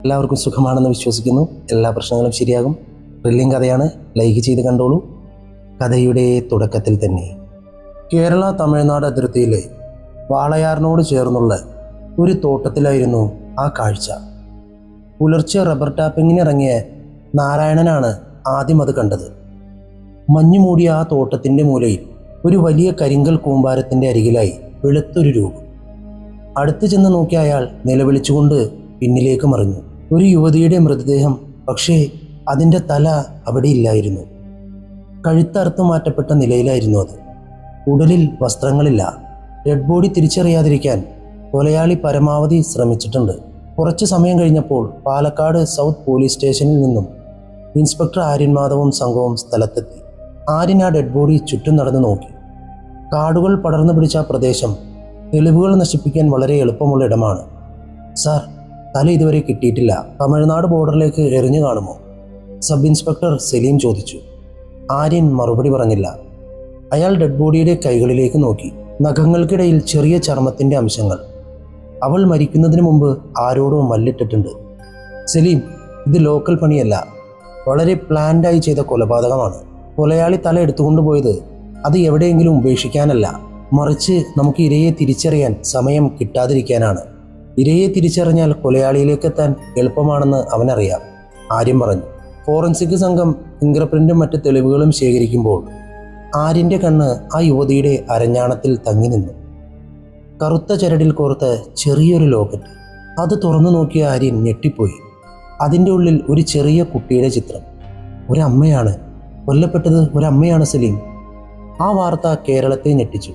എല്ലാവർക്കും സുഖമാണെന്ന് വിശ്വസിക്കുന്നു. എല്ലാ പ്രശ്നങ്ങളും ശരിയാകും. ത്രില്ലിംഗ് കഥയാണ്. ലൈക്ക് ചെയ്ത് കണ്ടോളൂ. കഥയുടെ തുടക്കത്തിൽ തന്നെ കേരള തമിഴ്നാട് അതിർത്തിയിലെ വാളയാറിനോട് ചേർന്നുള്ള ഒരു തോട്ടത്തിലായിരുന്നു ആ കാഴ്ച. പുലർച്ചെ റബ്ബർ ടാപ്പിങ്ങിനിറങ്ങിയ നാരായണനാണ് ആദ്യം അത് കണ്ടത്. മഞ്ഞുമൂടിയ ആ തോട്ടത്തിൻ്റെ മൂലയിൽ ഒരു വലിയ കരിങ്കൽ കൂമ്പാരത്തിൻ്റെ അരികിലായി വെളുത്തൊരു രൂപം. അടുത്ത് ചെന്ന് നോക്കിയ അയാൾ നിലവിളിച്ചുകൊണ്ട് പിന്നിലേക്ക് മറിഞ്ഞു. ഒരു യുവതിയുടെ മൃതദേഹം. പക്ഷേ അതിൻ്റെ തല അവിടെ ഇല്ലായിരുന്നു. കഴുത്തറുത്ത് മാറ്റപ്പെട്ട നിലയിലായിരുന്നു അത്. ഉടലിൽ വസ്ത്രങ്ങളില്ല. ഡെഡ് ബോഡി തിരിച്ചറിയാതിരിക്കാൻ കൊലയാളി പരമാവധി ശ്രമിച്ചിട്ടുണ്ട്. കുറച്ച് സമയം കഴിഞ്ഞപ്പോൾ പാലക്കാട് സൗത്ത് പോലീസ് സ്റ്റേഷനിൽ നിന്നും ഇൻസ്പെക്ടർ ആര്യൻ മാധവും സംഘവും സ്ഥലത്തെത്തി. ആര്യൻ ആ ഡെഡ് ബോഡി ചുറ്റും നടന്നു നോക്കി. കാടുകൾ പടർന്നു പിടിച്ച ആ പ്രദേശം തെളിവുകൾ നശിപ്പിക്കാൻ വളരെ എളുപ്പമുള്ള ഇടമാണ്. സാർ, തല ഇതുവരെ കിട്ടിയിട്ടില്ല. തമിഴ്നാട് ബോർഡറിലേക്ക് എറിഞ്ഞു കാണുമോ? സബ് ഇൻസ്പെക്ടർ സലീം ചോദിച്ചു. ആര്യൻ മറുപടി പറഞ്ഞില്ല. അയാൾ ഡെഡ് ബോഡിയുടെ കൈകളിലേക്ക് നോക്കി. നഖങ്ങൾക്കിടയിൽ ചെറിയ ചർമ്മത്തിൻ്റെ അംശങ്ങൾ. അവൾ മരിക്കുന്നതിന് മുമ്പ് ആരോടോ മല്ലിട്ടിട്ടുണ്ട്. സലീം, ഇത് ലോക്കൽ പണിയല്ല. വളരെ പ്ലാൻഡായി ചെയ്ത കൊലപാതകമാണ്. കൊലയാളി തല എടുത്തുകൊണ്ടുപോയത് അത് എവിടെയെങ്കിലും ഉപേക്ഷിക്കാനല്ല, മറിച്ച് നമുക്ക് ഇരയെ തിരിച്ചറിയാൻ സമയം കിട്ടാതിരിക്കാനാണ്. ഇരയെ തിരിച്ചറിഞ്ഞാൽ കൊലയാളിയിലേക്കെത്താൻ എളുപ്പമാണെന്ന് അവനറിയാം, ആര്യൻ പറഞ്ഞു. ഫോറൻസിക് സംഘം ഫിംഗർ പ്രിന്റും മറ്റ് തെളിവുകളും ശേഖരിക്കുമ്പോൾ ആര്യൻ്റെ കണ്ണ് ആ യുവതിയുടെ അരഞ്ഞാണത്തിൽ തങ്ങി നിന്നു. കറുത്ത ചരടിൽ കോർത്ത ചെറിയൊരു ലോക്കറ്റ്. അത് തുറന്നു നോക്കിയ ആര്യൻ ഞെട്ടിപ്പോയി. അതിൻ്റെ ഉള്ളിൽ ഒരു ചെറിയ കുട്ടിയുടെ ചിത്രം. ഒരമ്മയാണ് കൊല്ലപ്പെട്ടത്. ഒരമ്മയാണ് സലീം. ആ വാർത്ത കേരളത്തെ ഞെട്ടിച്ചു.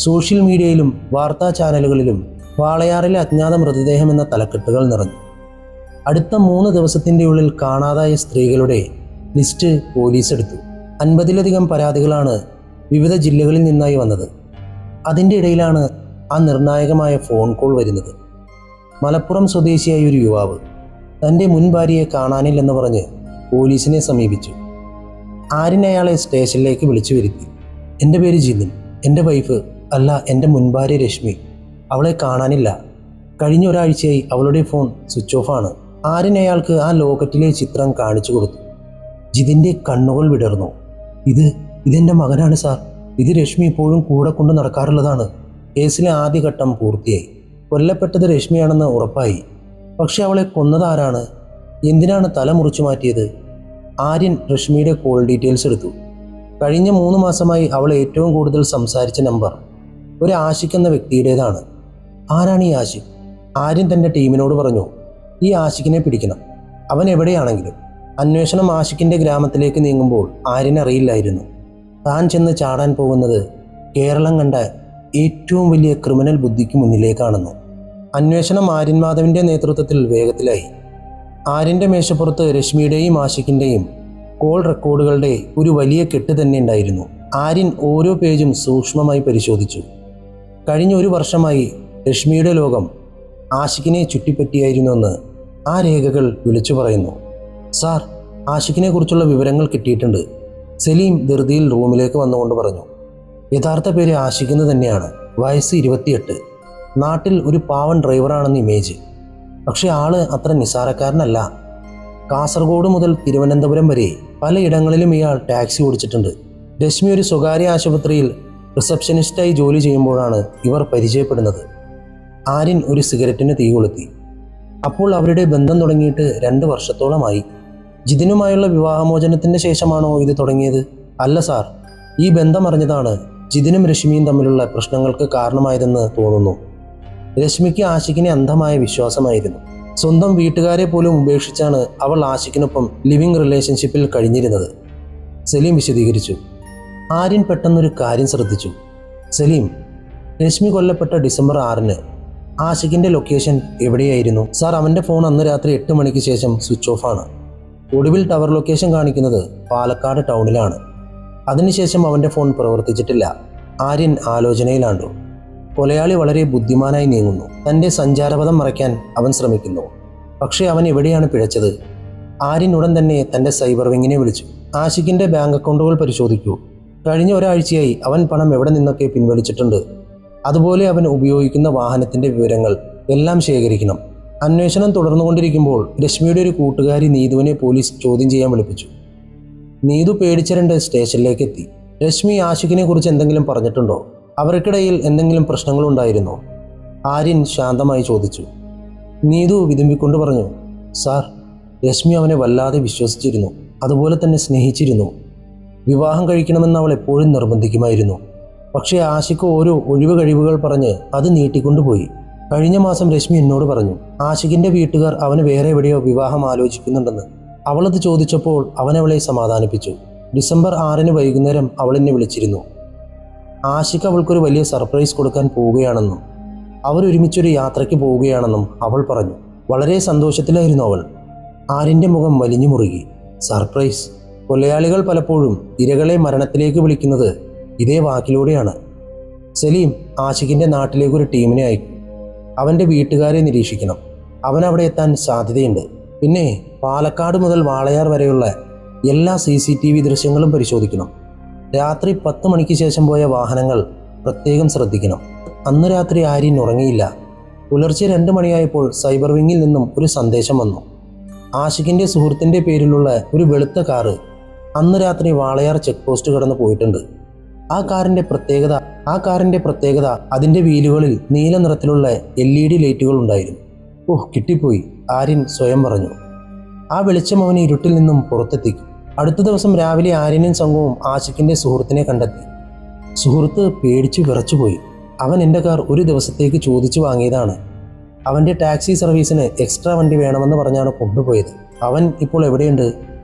സോഷ്യൽ മീഡിയയിലും വാർത്താ ചാനലുകളിലും വാളയാറിലെ അജ്ഞാത മൃതദേഹം എന്ന തലക്കെട്ടുകൾ നിറഞ്ഞു. അടുത്ത 3 ദിവസത്തിൻ്റെ ഉള്ളിൽ കാണാതായ സ്ത്രീകളുടെ ലിസ്റ്റ് പോലീസ് എടുത്തു. 50-ലധികം പരാതികളാണ് വിവിധ ജില്ലകളിൽ നിന്നായി വന്നത്. അതിൻ്റെ ഇടയിലാണ് ആ നിർണായകമായ ഫോൺ കോൾ വരുന്നത്. മലപ്പുറം സ്വദേശിയായ ഒരു യുവാവ് തൻ്റെ മുൻ ഭാര്യയെ കാണാനില്ലെന്ന് പറഞ്ഞ് പോലീസിനെ സമീപിച്ചു. ആര്യൻ അയാളെ സ്റ്റേഷനിലേക്ക് വിളിച്ചു വരുത്തി. എൻ്റെ പേര് ജിതിൻ. എൻ്റെ വൈഫ്, അല്ല എൻ്റെ മുൻ ഭാര്യ രശ്മി. അവളെ കാണാനില്ല. കഴിഞ്ഞ ഒരാഴ്ചയായി അവളുടെ ഫോൺ സ്വിച്ച് ഓഫ് ആണ്. ആര്യൻ അയാൾക്ക് ആ ലോക്കറ്റിലെ ചിത്രം കാണിച്ചു കൊടുത്തു. ജിതിൻ്റെ കണ്ണുകൾ വിടർന്നു. ഇതെൻ്റെ മകനാണ് സാർ. ഇത് രശ്മി ഇപ്പോഴും കൂടെ കൊണ്ട് നടക്കാറുള്ളതാണ്. കേസിലെ ആദ്യഘട്ടം പൂർത്തിയായി. കൊല്ലപ്പെട്ടത് രശ്മിയാണെന്ന് ഉറപ്പായി. പക്ഷെ അവളെ കൊന്നതാരാണ്? എന്തിനാണ് തല മുറിച്ചു മാറ്റിയത്? ആര്യൻ രശ്മിയുടെ കോൾ ഡീറ്റെയിൽസ് എടുത്തു. കഴിഞ്ഞ 3 മാസമായി അവൾ ഏറ്റവും കൂടുതൽ സംസാരിച്ച നമ്പർ ഒരു ആഷിഖ് എന്ന വ്യക്തിയുടേതാണ്. ആരാണ് ഈ ആഷിഖ്? ആര്യൻ തൻ്റെ ടീമിനോട് പറഞ്ഞു, ഈ ആഷിഖിനെ പിടിക്കണം, അവൻ എവിടെയാണെങ്കിലും. അന്വേഷണം ആഷിഖിൻ്റെ ഗ്രാമത്തിലേക്ക് നീങ്ങുമ്പോൾ ആര്യൻ അറിയില്ലായിരുന്നു താൻ ചെന്ന് ചാടാൻ പോകുന്നത് കേരളം കണ്ട ഏറ്റവും വലിയ ക്രിമിനൽ ബുദ്ധിക്ക് മുന്നിലേക്കാണെന്ന്. അന്വേഷണം ആര്യൻ മാധവിൻ്റെ നേതൃത്വത്തിൽ വേഗത്തിലായി. ആര്യൻ്റെ മേശപ്പുറത്ത് രശ്മിയുടെയും ആഷിഖിൻ്റെയും കോൾ റെക്കോർഡുകളുടെ ഒരു വലിയ കെട്ട് തന്നെ ഉണ്ടായിരുന്നു. ആര്യൻ ഓരോ പേജും സൂക്ഷ്മമായി പരിശോധിച്ചു. കഴിഞ്ഞ 1 വർഷമായി രശ്മിയുടെ ലോകം ആഷിഖിനെ ചുറ്റിപ്പറ്റിയായിരുന്നുവെന്ന് ആ രേഖകൾ വിളിച്ചു പറയുന്നു. സാർ, ആഷിഖിനെ കുറിച്ചുള്ള വിവരങ്ങൾ കിട്ടിയിട്ടുണ്ട്. സലീം ധൃതിയിൽ റൂമിലേക്ക് വന്നുകൊണ്ട് പറഞ്ഞു. യഥാർത്ഥ പേര് ആഷിഖ് എന്ന് തന്നെയാണ്. വയസ്സ് 28. നാട്ടിൽ ഒരു പാവൻ ഡ്രൈവറാണെന്ന് ഇമേജ്. പക്ഷെ ആള് അത്ര നിസ്സാരക്കാരനല്ല. കാസർഗോഡ് മുതൽ തിരുവനന്തപുരം വരെ പലയിടങ്ങളിലും ഇയാൾ ടാക്സി ഓടിച്ചിട്ടുണ്ട്. രശ്മി ഒരു സ്വകാര്യ ആശുപത്രിയിൽ റിസപ്ഷനിസ്റ്റായി ജോലി ചെയ്യുമ്പോഴാണ് ഇവർ പരിചയപ്പെടുന്നത്. ആര്യൻ ഒരു സിഗരറ്റിന് തീ കൊളുത്തി. അപ്പോൾ അവരുടെ ബന്ധം തുടങ്ങിയിട്ട് 2 വർഷത്തോളമായി. ജിതിനുമായുള്ള വിവാഹമോചനത്തിൻ്റെ ശേഷമാണോ ഇത് തുടങ്ങിയത്? അല്ല സാർ, ഈ ബന്ധം അറിഞ്ഞതാണ് ജിതിനും രശ്മിയും തമ്മിലുള്ള പ്രശ്നങ്ങൾക്ക് കാരണമായതെന്ന് തോന്നുന്നു. രശ്മിക്ക് ആഷിഖിനെ അന്ധമായ വിശ്വാസമായിരുന്നു. സ്വന്തം വീട്ടുകാരെ പോലും ഉപേക്ഷിച്ചാണ് അവൾ ആഷിഖിനൊപ്പം ലിവിംഗ് റിലേഷൻഷിപ്പിൽ കഴിഞ്ഞിരുന്നത്. സലീം വിശദീകരിച്ചു. ആര്യൻ പെട്ടെന്നൊരു കാര്യം ശ്രദ്ധിച്ചു. സലീം, രശ്മി കൊല്ലപ്പെട്ട ഡിസംബർ 6-ന് ആഷിഖിൻ്റെ ലൊക്കേഷൻ എവിടെയായിരുന്നു? സാർ, അവൻ്റെ ഫോൺ അന്ന് രാത്രി 8 മണിക്ക് ശേഷം സ്വിച്ച് ഓഫ് ആണ്. ഒടുവിൽ ടവർ ലൊക്കേഷൻ കാണിക്കുന്നത് പാലക്കാട് ടൗണിലാണ്. അതിനുശേഷം അവൻ്റെ ഫോൺ പ്രവർത്തിച്ചിട്ടില്ല. ആര്യൻ ആലോചനയിലാണ്ടു. കൊലയാളി വളരെ ബുദ്ധിമാനായി നീങ്ങുന്നു. തൻ്റെ സഞ്ചാരപഥം മറയ്ക്കാൻ അവൻ ശ്രമിക്കുന്നു. പക്ഷേ അവൻ എവിടെയാണ് പിഴച്ചത്? ആര്യൻ ഉടൻ തന്നെ തൻ്റെ സൈബർ വിങ്ങിനെ വിളിച്ചു. ആഷിഖിൻ്റെ ബാങ്ക് അക്കൗണ്ടുകൾ പരിശോധിക്കൂ. കഴിഞ്ഞ ഒരാഴ്ചയായി അവൻ പണം എവിടെ നിന്നൊക്കെ പിൻവലിച്ചിട്ടുണ്ട്. അതുപോലെ അവൻ ഉപയോഗിക്കുന്ന വാഹനത്തിൻ്റെ വിവരങ്ങൾ എല്ലാം ശേഖരിക്കണം. അന്വേഷണം തുടർന്നുകൊണ്ടിരിക്കുമ്പോൾ രശ്മിയുടെ ഒരു കൂട്ടുകാരി നീതുവിനെ പോലീസ് ചോദ്യം ചെയ്യാൻ വിളിപ്പിച്ചു. നീതു പേടിച്ചിരണ്ട് സ്റ്റേഷനിലേക്ക് എത്തി. രശ്മി ആഷിഖിനെ കുറിച്ച് എന്തെങ്കിലും പറഞ്ഞിട്ടുണ്ടോ? അവർക്കിടയിൽ എന്തെങ്കിലും പ്രശ്നങ്ങളുണ്ടായിരുന്നോ? ആര്യൻ ശാന്തമായി ചോദിച്ചു. നീതു വിതുമ്പിക്കൊണ്ട് പറഞ്ഞു, സാർ, രശ്മി അവനെ വല്ലാതെ വിശ്വസിച്ചിരുന്നു, അതുപോലെ തന്നെ സ്നേഹിച്ചിരുന്നു. വിവാഹം കഴിക്കണമെന്ന് അവൾ എപ്പോഴും നിർബന്ധിക്കുമായിരുന്നു. പക്ഷേ ആഷിഖ് ഓരോ ഒഴിവ് കഴിവുകൾ പറഞ്ഞ് അത് നീട്ടിക്കൊണ്ടുപോയി. കഴിഞ്ഞ മാസം രശ്മി എന്നോട് പറഞ്ഞു, ആഷിഖിൻ്റെ വീട്ടുകാർ അവന് വേറെ എവിടെയോ വിവാഹം ആലോചിക്കുന്നുണ്ടെന്ന്. അവളത് ചോദിച്ചപ്പോൾ അവനവളെ സമാധാനിപ്പിച്ചു. ഡിസംബർ 6 വൈകുന്നേരം അവൾ എന്നെ വിളിച്ചിരുന്നു. ആഷിഖ് അവൾക്കൊരു വലിയ സർപ്രൈസ് കൊടുക്കാൻ പോവുകയാണെന്നും അവരൊരുമിച്ചൊരു യാത്രയ്ക്ക് പോവുകയാണെന്നും അവൾ പറഞ്ഞു. വളരെ സന്തോഷത്തിലായിരുന്നു അവൾ. ആര്യൻ്റെ മുഖം വലിഞ്ഞു മുറുകി. സർപ്രൈസ്? കൊലയാളികൾ പലപ്പോഴും ഇരകളെ മരണത്തിലേക്ക് വിളിക്കുന്നത് ഇതേ വാക്കിലൂടെയാണ്. സലീം ആഷിഖിൻ്റെ നാട്ടിലേക്കൊരു ടീമിനെ അയക്കും. അവൻ്റെ വീട്ടുകാരെ നിരീക്ഷിക്കണം. അവൻ അവിടെ എത്താൻ സാധ്യതയുണ്ട്. പിന്നെ പാലക്കാട് മുതൽ വാളയാർ വരെയുള്ള എല്ലാ CCTV ദൃശ്യങ്ങളും പരിശോധിക്കണം. രാത്രി 10 മണിക്ക് ശേഷം പോയ വാഹനങ്ങൾ പ്രത്യേകം ശ്രദ്ധിക്കണം. അന്ന് രാത്രി ആര്യൻ ഉറങ്ങിയില്ല. പുലർച്ചെ 2 മണിയായപ്പോൾ സൈബർ വിങ്ങിൽ നിന്നും ഒരു സന്ദേശം വന്നു. ആഷിഖിൻ്റെ സുഹൃത്തിൻ്റെ പേരിലുള്ള ഒരു വെളുത്ത കാറ് അന്ന് രാത്രി വാളയാർ ചെക്ക് പോസ്റ്റ് കടന്നു പോയിട്ടുണ്ട്. ആ കാറിൻ്റെ പ്രത്യേകത അതിൻ്റെ വീലുകളിൽ നീല നിറത്തിലുള്ള LED ലൈറ്റുകൾ ഉണ്ടായിരുന്നു. ഓഹ്, കിട്ടിപ്പോയി, ആര്യൻ സ്വയം പറഞ്ഞു. ആ വെളിച്ചം അവനെ ഇരുട്ടിൽ നിന്നും പുറത്തെത്തിക്കും. അടുത്ത ദിവസം രാവിലെ ആര്യനും സംഘവും ആഷിഖിൻ്റെ സുഹൃത്തിനെ കണ്ടെത്തി. സുഹൃത്ത് പേടിച്ചു വിറച്ചുപോയി. അവൻ എൻ്റെ കാർ ഒരു ദിവസത്തേക്ക് ചോദിച്ചു വാങ്ങിയതാണ്. അവൻ്റെ ടാക്സി സർവീസിന് എക്സ്ട്രാ വണ്ടി വേണമെന്ന് പറഞ്ഞാണ് കൊണ്ടുപോയത്. അവൻ ഇപ്പോൾ എവിടെയുണ്ട്?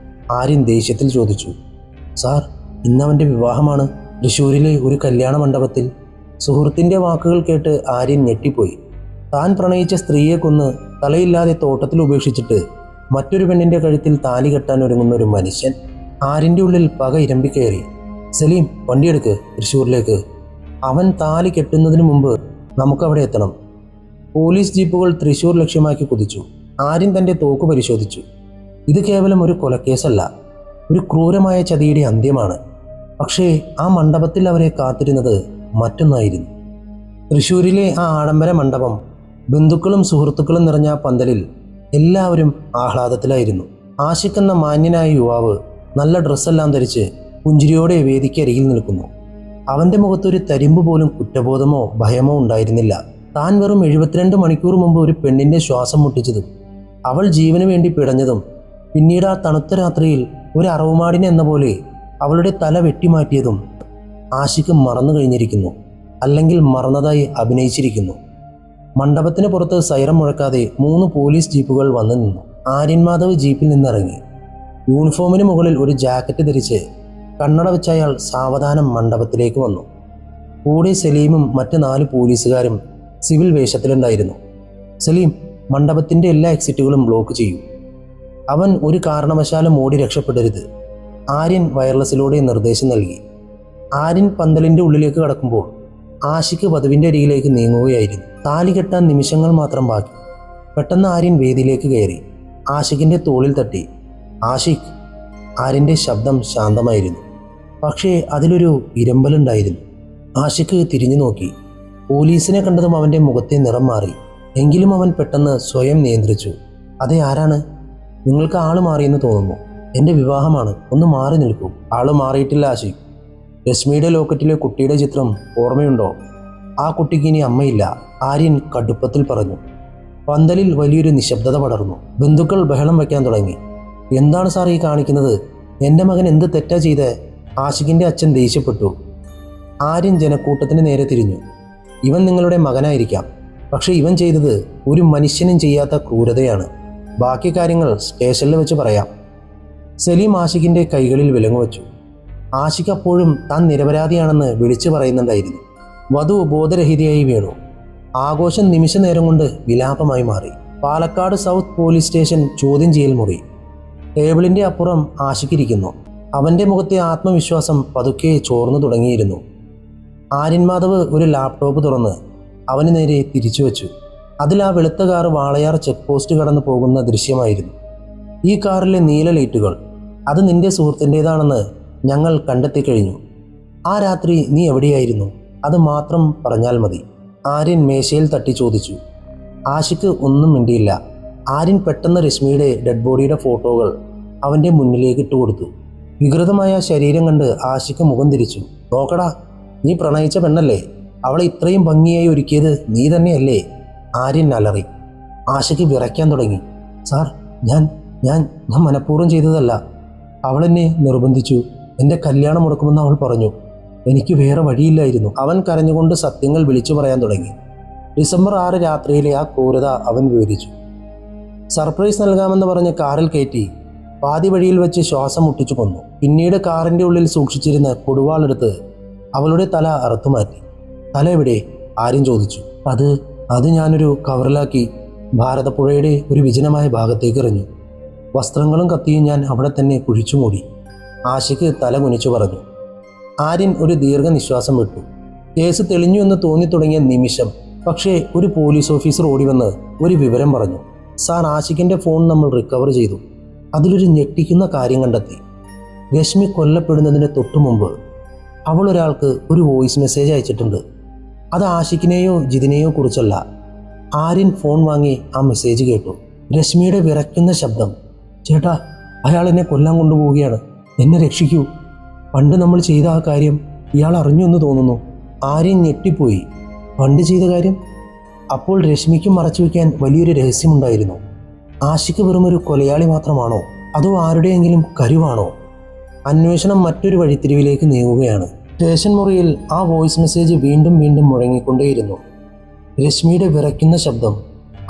ആര്യൻ ദേഷ്യത്തിൽ ചോദിച്ചു. സാർ, ഇന്നവൻ്റെ വിവാഹമാണ്, തൃശ്ശൂരിലെ ഒരു കല്യാണ മണ്ഡപത്തിൽ. സുഹൃത്തിൻ്റെ വാക്കുകൾ കേട്ട് ആര്യൻ ഞെട്ടിപ്പോയി. താൻ പ്രണയിച്ച സ്ത്രീയെ കൊന്ന് തലയില്ലാതെ തോട്ടത്തിൽ ഉപേക്ഷിച്ചിട്ട് മറ്റൊരു പെണ്ണിൻ്റെ കഴുത്തിൽ താലി കെട്ടാൻ ഒരുങ്ങുന്ന ഒരു മനുഷ്യൻ. ആര്യൻ്റെ ഉള്ളിൽ പക ഇരമ്പിക്കയറി. സലീം, വണ്ടിയെടുക്ക്, തൃശ്ശൂരിലേക്ക്. അവൻ താലി കെട്ടുന്നതിന് മുമ്പ് നമുക്കവിടെ എത്തണം. പോലീസ് ജീപ്പുകൾ തൃശ്ശൂർ ലക്ഷ്യമാക്കി കുതിച്ചു. ആര്യൻ തൻ്റെ തോക്ക് പരിശോധിച്ചു. ഇത് കേവലം ഒരു കൊലക്കേസല്ല, ഒരു ക്രൂരമായ ചതിയുടെ അന്ത്യമാണ്. പക്ഷേ ആ മണ്ഡപത്തിൽ അവരെ കാത്തിരുന്നത് മറ്റൊന്നായിരുന്നു. തൃശ്ശൂരിലെ ആ ആഡംബര മണ്ഡപം, ബന്ധുക്കളും സുഹൃത്തുക്കളും നിറഞ്ഞ പന്തലിൽ എല്ലാവരും ആഹ്ലാദത്തിലായിരുന്നു. ആഷിഖ് എന്ന മാന്യനായ യുവാവ് നല്ല ഡ്രസ്സെല്ലാം ധരിച്ച് പുഞ്ചിരിയോടെ വേദിക്കരികിൽ നിൽക്കുന്നു. അവൻ്റെ മുഖത്തൊരു തരിമ്പ് പോലും കുറ്റബോധമോ ഭയമോ ഉണ്ടായിരുന്നില്ല. താൻ വെറും 72 മണിക്കൂർ മുമ്പ് ഒരു പെണ്ണിൻ്റെ ശ്വാസം മുട്ടിച്ചതും അവൾ ജീവന് വേണ്ടി പിടഞ്ഞതും പിന്നീട് ആ തണുത്ത രാത്രിയിൽ ഒരു അറവുമാടിനെ എന്ന പോലെ അവളുടെ തല വെട്ടിമാറ്റിയതും ആഷിഖ് മറന്നു കഴിഞ്ഞിരിക്കുന്നു, അല്ലെങ്കിൽ മറന്നതായി അഭിനയിച്ചിരിക്കുന്നു. മണ്ഡപത്തിന് പുറത്ത് സൈറം മുഴക്കാതെ 3 പോലീസ് ജീപ്പുകൾ വന്നു നിന്നു. ആര്യൻ മാധവ് ജീപ്പിൽ നിന്നിറങ്ങി. യൂണിഫോമിന് മുകളിൽ ഒരു ജാക്കറ്റ് ധരിച്ച് കണ്ണട വെച്ച അയാൾ സാവധാനം മണ്ഡപത്തിലേക്ക് വന്നു. കൂടെ സലീമും മറ്റ് 4 പോലീസുകാരും സിവിൽ വേഷത്തിലുണ്ടായിരുന്നു. സലീം, മണ്ഡപത്തിൻ്റെ എല്ലാ എക്സിറ്റുകളും ബ്ലോക്ക് ചെയ്യൂ. അവൻ ഒരു കാരണവശാലും ഓടി രക്ഷപ്പെടരുത്. ആര്യൻ വയർലെസ്സിലൂടെ നിർദ്ദേശം നൽകി. ആര്യൻ പന്തലിൻ്റെ ഉള്ളിലേക്ക് കടക്കുമ്പോൾ ആഷിഖ് വധുവിൻ്റെ അരികിലേക്ക് നീങ്ങുകയായിരുന്നു. താലി കെട്ടാൻ നിമിഷങ്ങൾ മാത്രം ബാക്കി. പെട്ടെന്ന് ആര്യൻ വേദിയിലേക്ക് കയറി. ആഷിഖിൻ്റെ തോളിൽ തട്ടി. ആഷിഖ്. ആര്യൻ്റെ ശബ്ദം ശാന്തമായിരുന്നു, പക്ഷേ അതിലൊരു ഇരമ്പലുണ്ടായിരുന്നു. ആഷിഖ് തിരിഞ്ഞു നോക്കി. പോലീസിനെ കണ്ടതും അവൻ്റെ മുഖത്തെ നിറം മാറി. എങ്കിലും അവൻ പെട്ടെന്ന് സ്വയം നിയന്ത്രിച്ചു. അതെ, ആരാണ്? നിങ്ങൾക്ക് ആള് മാറിയെന്ന് തോന്നുന്നു. എൻ്റെ വിവാഹമാണ്, ഒന്ന് മാറി നിൽക്കൂ. ആള് മാറിയിട്ടില്ല ആഷിഖ്. രശ്മിയുടെ ലോക്കറ്റിലെ കുട്ടിയുടെ ചിത്രം ഓർമ്മയുണ്ടോ? ആ കുട്ടിക്ക് ഇനി അമ്മയില്ല, ആര്യൻ കടുപ്പത്തിൽ പറഞ്ഞു. പന്തലിൽ വലിയൊരു നിശബ്ദത പടർന്നു. ബന്ധുക്കൾ ബഹളം വയ്ക്കാൻ തുടങ്ങി. എന്താണ് സാർ ഈ കാണിക്കുന്നത്? എൻ്റെ മകൻ എന്ത് തെറ്റാ ചെയ്ത്? ആഷിഖിൻ്റെ അച്ഛൻ ദേഷ്യപ്പെട്ടു. ആര്യൻ ജനക്കൂട്ടത്തിന് നേരെ തിരിഞ്ഞു. ഇവൻ നിങ്ങളുടെ മകനായിരിക്കാം, പക്ഷേ ഇവൻ ചെയ്തത് ഒരു മനുഷ്യനും ചെയ്യാത്ത ക്രൂരതയാണ്. ബാക്കി കാര്യങ്ങൾ സ്റ്റേഷനിൽ വെച്ച് പറയാം. സലീം ആഷിഖിൻ്റെ കൈകളിൽ വിലങ്ങുവച്ചു. ആഷിഖ് അപ്പോഴും താൻ നിരപരാധിയാണെന്ന് വിളിച്ചു പറയുന്നുണ്ടായിരുന്നു. വധു ബോധരഹിതയായി വീണു. ആഘോഷം നിമിഷ നേരം കൊണ്ട് വിലാപമായി മാറി. പാലക്കാട് സൗത്ത് പോലീസ് സ്റ്റേഷൻ ചോദ്യം ചെയ്യൽ മുറി. ടേബിളിൻ്റെ അപ്പുറം ആഷിഖ് ഇരിക്കുന്നു. അവൻ്റെ മുഖത്തെ ആത്മവിശ്വാസം പതുക്കെ ചോർന്നു തുടങ്ങിയിരുന്നു. ആര്യൻ മാധവ് ഒരു ലാപ്ടോപ്പ് തുറന്ന് അവന് നേരെ തിരിച്ചു വച്ചു. അതിൽ ആ വെളുത്ത കാറ് വാളയാർ ചെക്ക് പോസ്റ്റ് കടന്നു പോകുന്ന ദൃശ്യമായിരുന്നു. ഈ കാറിലെ നീല ലൈറ്റുകൾ, അത് നിന്റെ സുഹൃത്തിൻ്റേതാണെന്ന് ഞങ്ങൾ കണ്ടെത്തിക്കഴിഞ്ഞു. ആ രാത്രി നീ എവിടെയായിരുന്നു? അത് മാത്രം പറഞ്ഞാൽ മതി. ആര്യൻ മേശയിൽ തട്ടി ചോദിച്ചു. ആഷിക്ക് ഒന്നും മിണ്ടിയില്ല. ആര്യൻ പെട്ടെന്ന് രശ്മിയുടെ ഡെഡ് ബോഡിയുടെ ഫോട്ടോകൾ അവൻ്റെ മുന്നിലേക്ക് ഇട്ട് കൊടുത്തു. വികൃതമായ ശരീരം കണ്ട് ആഷിക്ക് മുഖം തിരിച്ചു. നോക്കടാ, നീ പ്രണയിച്ച പെണ്ണല്ലേ? അവളെ ഇത്രയും ഭംഗിയായി ഒരുക്കിയത് നീ തന്നെയല്ലേ? ആര്യൻ അലറി. ആഷിക്ക് വിറയ്ക്കാൻ തുടങ്ങി. സാർ, ഞാൻ ഞാൻ ഞാൻ മനഃപൂർവ്വം ചെയ്തതല്ല. അവളെന്നെ നിർബന്ധിച്ചു. എൻ്റെ കല്യാണം മുടക്കുമെന്ന് അവൾ പറഞ്ഞു. എനിക്ക് വേറെ വഴിയില്ലായിരുന്നു. അവൻ കരഞ്ഞുകൊണ്ട് സത്യങ്ങൾ വിളിച്ചു പറയാൻ തുടങ്ങി. ഡിസംബർ 6 രാത്രിയിലെ ആ ക്രൂരത അവൻ വിവരിച്ചു. സർപ്രൈസ് നൽകാമെന്ന് പറഞ്ഞ് കാറിൽ കയറ്റി പാതി വഴിയിൽ വെച്ച് ശ്വാസം മുട്ടിച്ചു കൊന്നു. പിന്നീട് കാറിൻ്റെ ഉള്ളിൽ സൂക്ഷിച്ചിരുന്ന കൊടുവാളെടുത്ത് അവളുടെ തല അറുത്തുമാറ്റി. തല എവിടെ? ആര്യൻ ചോദിച്ചു. അത് ഞാനൊരു കവറിലാക്കി ഭാരതപ്പുഴയുടെ ഒരു വിജനമായ ഭാഗത്തേക്ക് എറിഞ്ഞു. വസ്ത്രങ്ങളും കത്തിയും ഞാൻ അവിടെ തന്നെ കുഴിച്ചു മൂടി. ആഷിക്ക് തല കുനിച്ചു പറഞ്ഞു. ആര്യൻ ഒരു ദീർഘനിശ്വാസം വിട്ടു. കേസ് തെളിഞ്ഞു എന്ന് തോന്നി തുടങ്ങിയ നിമിഷം പക്ഷേ ഒരു പോലീസ് ഓഫീസർ ഓടി വന്ന് ഒരു വിവരം പറഞ്ഞു. സാർ, ആഷിക്കിൻ്റെ ഫോൺ നമ്മൾ റിക്കവർ ചെയ്തു. അതിലൊരു ഞെട്ടിക്കുന്ന കാര്യം കണ്ടെത്തി. രശ്മി കൊല്ലപ്പെടുന്നതിന് തൊട്ടു മുമ്പ് അവൾ ഒരാൾക്ക് ഒരു വോയിസ് മെസ്സേജ് അയച്ചിട്ടുണ്ട്. അത് ആഷിക്കിനെയോ ജിതിനെയോ കുറിച്ചല്ല. ആര്യൻ ഫോൺ വാങ്ങി ആ മെസ്സേജ് കേട്ടു. രശ്മിയുടെ വിറയ്ക്കുന്ന ശബ്ദം. ചേട്ടാ, അയാൾ എന്നെ കൊല്ലാൻ കൊണ്ടുപോവുകയാണ്. എന്നെ രക്ഷിക്കൂ. പണ്ട് നമ്മൾ ചെയ്ത ആ കാര്യം ഇയാൾ അറിഞ്ഞു എന്ന് തോന്നുന്നു. ആര്യൻ ഞെട്ടിപ്പോയി. പണ്ട് ചെയ്ത കാര്യം? അപ്പോൾ രശ്മിക്ക് മറച്ചു വയ്ക്കാൻ വലിയൊരു രഹസ്യമുണ്ടായിരുന്നു. ആഷിക്ക് വെറുമൊരു കൊലയാളി മാത്രമാണോ, അതോ ആരുടെയെങ്കിലും കരുവാണോ? അന്വേഷണം മറ്റൊരു വഴിത്തിരിവിലേക്ക് നീങ്ങുകയാണ്. സ്റ്റേഷൻ മുറിയിൽ ആ വോയിസ് മെസ്സേജ് വീണ്ടും വീണ്ടും മുഴങ്ങിക്കൊണ്ടേയിരുന്നു. രശ്മിയുടെ വിറയ്ക്കുന്ന ശബ്ദം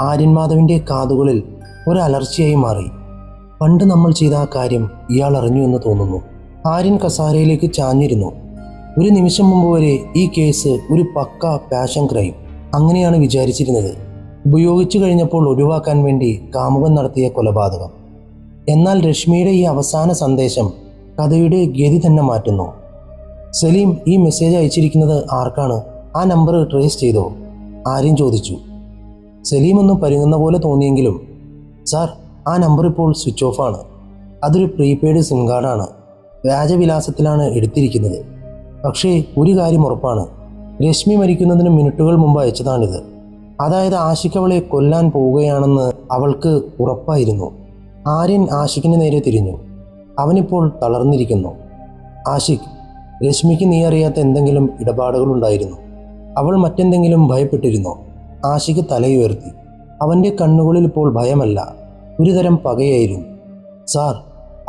ആര്യൻ മാധവിൻ്റെ കാതുകളിൽ ഒരു അലർച്ചയായി മാറി. പണ്ട് നമ്മൾ ചെയ്ത ആ കാര്യം ഇയാൾ അറിഞ്ഞു എന്ന് തോന്നുന്നു. ആര്യൻ കസാരയിലേക്ക് ചാഞ്ഞിരുന്നു. ഒരു നിമിഷം മുമ്പ് വരെ ഈ കേസ് ഒരു പക്ക പാഷൻ ക്രൈം അങ്ങനെയാണ് വിചാരിച്ചിരുന്നത്. ഉപയോഗിച്ചു കഴിഞ്ഞപ്പോൾ ഒഴിവാക്കാൻ വേണ്ടി കാമുകൻ നടത്തിയ കൊലപാതകം. എന്നാൽ രശ്മിയുടെ ഈ അവസാന സന്ദേശം കഥയുടെ ഗതി തന്നെ മാറ്റുന്നു. സലീം, ഈ മെസ്സേജ് അയച്ചിരിക്കുന്നത് ആർക്കാണ്? ആ നമ്പർ ട്രേസ് ചെയ്തോ? ആര്യൻ ചോദിച്ചു. സലീം ഒന്ന് പരുങ്ങുന്ന പോലെ തോന്നിയെങ്കിലും, സാർ, ആ നമ്പർ ഇപ്പോൾ സ്വിച്ച് ഓഫ് ആണ്. അതൊരു പ്രീപെയ്ഡ് സിം കാർഡാണ്. വ്യാജവിലാസത്തിലാണ് എടുത്തിരിക്കുന്നത്. പക്ഷേ ഒരു കാര്യം ഉറപ്പാണ്, രശ്മി മരിക്കുന്നതിന് മിനിറ്റുകൾ മുമ്പ് അയച്ചതാണിത്. അതായത് ആഷിഖ് അവളെ കൊല്ലാൻ പോവുകയാണെന്ന് അവൾക്ക് ഉറപ്പായിരുന്നു. ആര്യൻ ആഷിഖിന് നേരെ തിരിഞ്ഞു. അവനിപ്പോൾ തളർന്നിരിക്കുന്നു. ആഷിഖ്, രശ്മിക്ക് നീ അറിയാത്ത എന്തെങ്കിലും ഇടപാടുകളുണ്ടായിരുന്നു? അവൾ മറ്റെന്തെങ്കിലും ഭയപ്പെട്ടിരുന്നോ? ആഷിഖ് തലയുയർത്തി. അവൻ്റെ കണ്ണുകളിൽ ഇപ്പോൾ ഭയമല്ല, ഒരുതരം പകയായിരുന്നു. സാർ,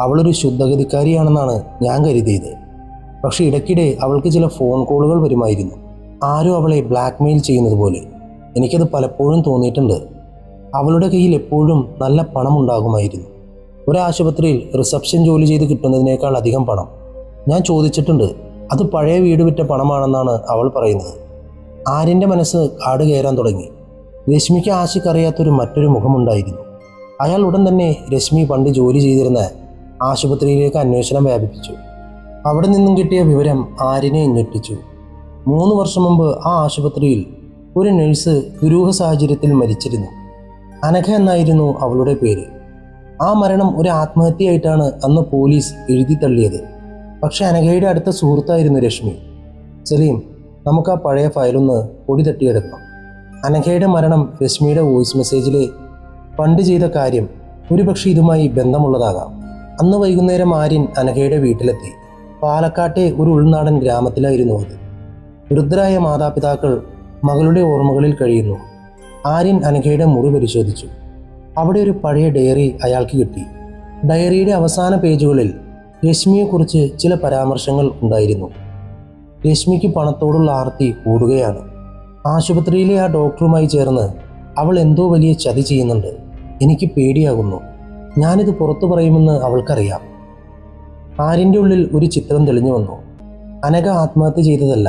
അവളൊരു ശുദ്ധഗതിക്കാരിയാണെന്നാണ് ഞാൻ കരുതിയത്. പക്ഷേ ഇടയ്ക്കിടെ അവൾക്ക് ചില ഫോൺ കോളുകൾ വരുമായിരുന്നു. ആരോ അവളെ ബ്ലാക്ക്മെയിൽ ചെയ്യുന്നത് പോലെ. എനിക്കത് പലപ്പോഴും തോന്നിയിട്ടുണ്ട്. അവളുടെ കയ്യിൽ എപ്പോഴും നല്ല പണം ഉണ്ടാകുമായിരുന്നു. ഒരാശുപത്രിയിൽ റിസപ്ഷൻ ജോലി ചെയ്ത് കിട്ടുന്നതിനേക്കാൾ അധികം പണം. ഞാൻ ചോദിച്ചിട്ടുണ്ട്. അത് പഴയ വീട് വിറ്റ പണമാണെന്നാണ് അവൾ പറയുന്നത്. ആര്യൻ്റെ മനസ്സ് കാട് കയറാൻ തുടങ്ങി. രശ്മിക്ക് ആഷിഖ് അറിയാത്തൊരു മറ്റൊരു മുഖമുണ്ടായിരുന്നു. അയാൾ ഉടൻ തന്നെ രശ്മി പണ്ട് ജോലി ചെയ്തിരുന്ന ആശുപത്രിയിലേക്ക് അന്വേഷണം വ്യാപിപ്പിച്ചു. അവിടെ നിന്നും കിട്ടിയ വിവരം ആര്യനെ ഞെട്ടിച്ചു. 3 വർഷം മുമ്പ് ആ ആശുപത്രിയിൽ ഒരു നഴ്സ് ദുരൂഹ സാഹചര്യത്തിൽ മരിച്ചിരുന്നു. അനഘ എന്നായിരുന്നു അവളുടെ പേര്. ആ മരണം ഒരു ആത്മഹത്യയായിട്ടാണ് അന്ന് പോലീസ് എഴുതി തള്ളിയത്. പക്ഷെ അനഘയുടെ അടുത്ത സുഹൃത്തായിരുന്നു രശ്മി. സലീം, നമുക്ക് ആ പഴയ ഫയലൊന്ന് പൊടി തട്ടിയെടുക്കണം. അനഘയുടെ മരണം രശ്മിയുടെ വോയിസ് മെസ്സേജിലെ പണ്ട് ചെയ്ത കാര്യം ഒരുപക്ഷെ ഇതുമായി ബന്ധമുള്ളതാകാം. അന്ന് വൈകുന്നേരം ആര്യൻ അനഘയുടെ വീട്ടിലെത്തി. പാലക്കാട്ടെ ഒരു ഉൾനാടൻ ഗ്രാമത്തിലായിരുന്നു അത്. വൃദ്ധരായ മാതാപിതാക്കൾ മകളുടെ ഓർമ്മകളിൽ കഴിയുന്നു. ആര്യൻ അനഘയുടെ മുറി പരിശോധിച്ചു. അവിടെ ഒരു പഴയ ഡയറി അയാൾക്ക് കിട്ടി. ഡയറിയുടെ അവസാന പേജുകളിൽ രശ്മിയെക്കുറിച്ച് ചില പരാമർശങ്ങൾ ഉണ്ടായിരുന്നു. രശ്മിക്ക് പണത്തോടുള്ള ആർത്തി കൂടുകയാണ്. ആശുപത്രിയിലെ ആ ഡോക്ടറുമായി ചേർന്ന് അവൾ എന്തോ വലിയ ചതി ചെയ്യുന്നുണ്ട്. എനിക്ക് പേടിയാകുന്നു. ഞാനിത് പുറത്തു പറയുമെന്ന് അവൾക്കറിയാം. ആര്യൻ്റെ ഉള്ളിൽ ഒരു ചിത്രം തെളിഞ്ഞു വന്നു. അനഘ ആത്മഹത്യ ചെയ്തതല്ല,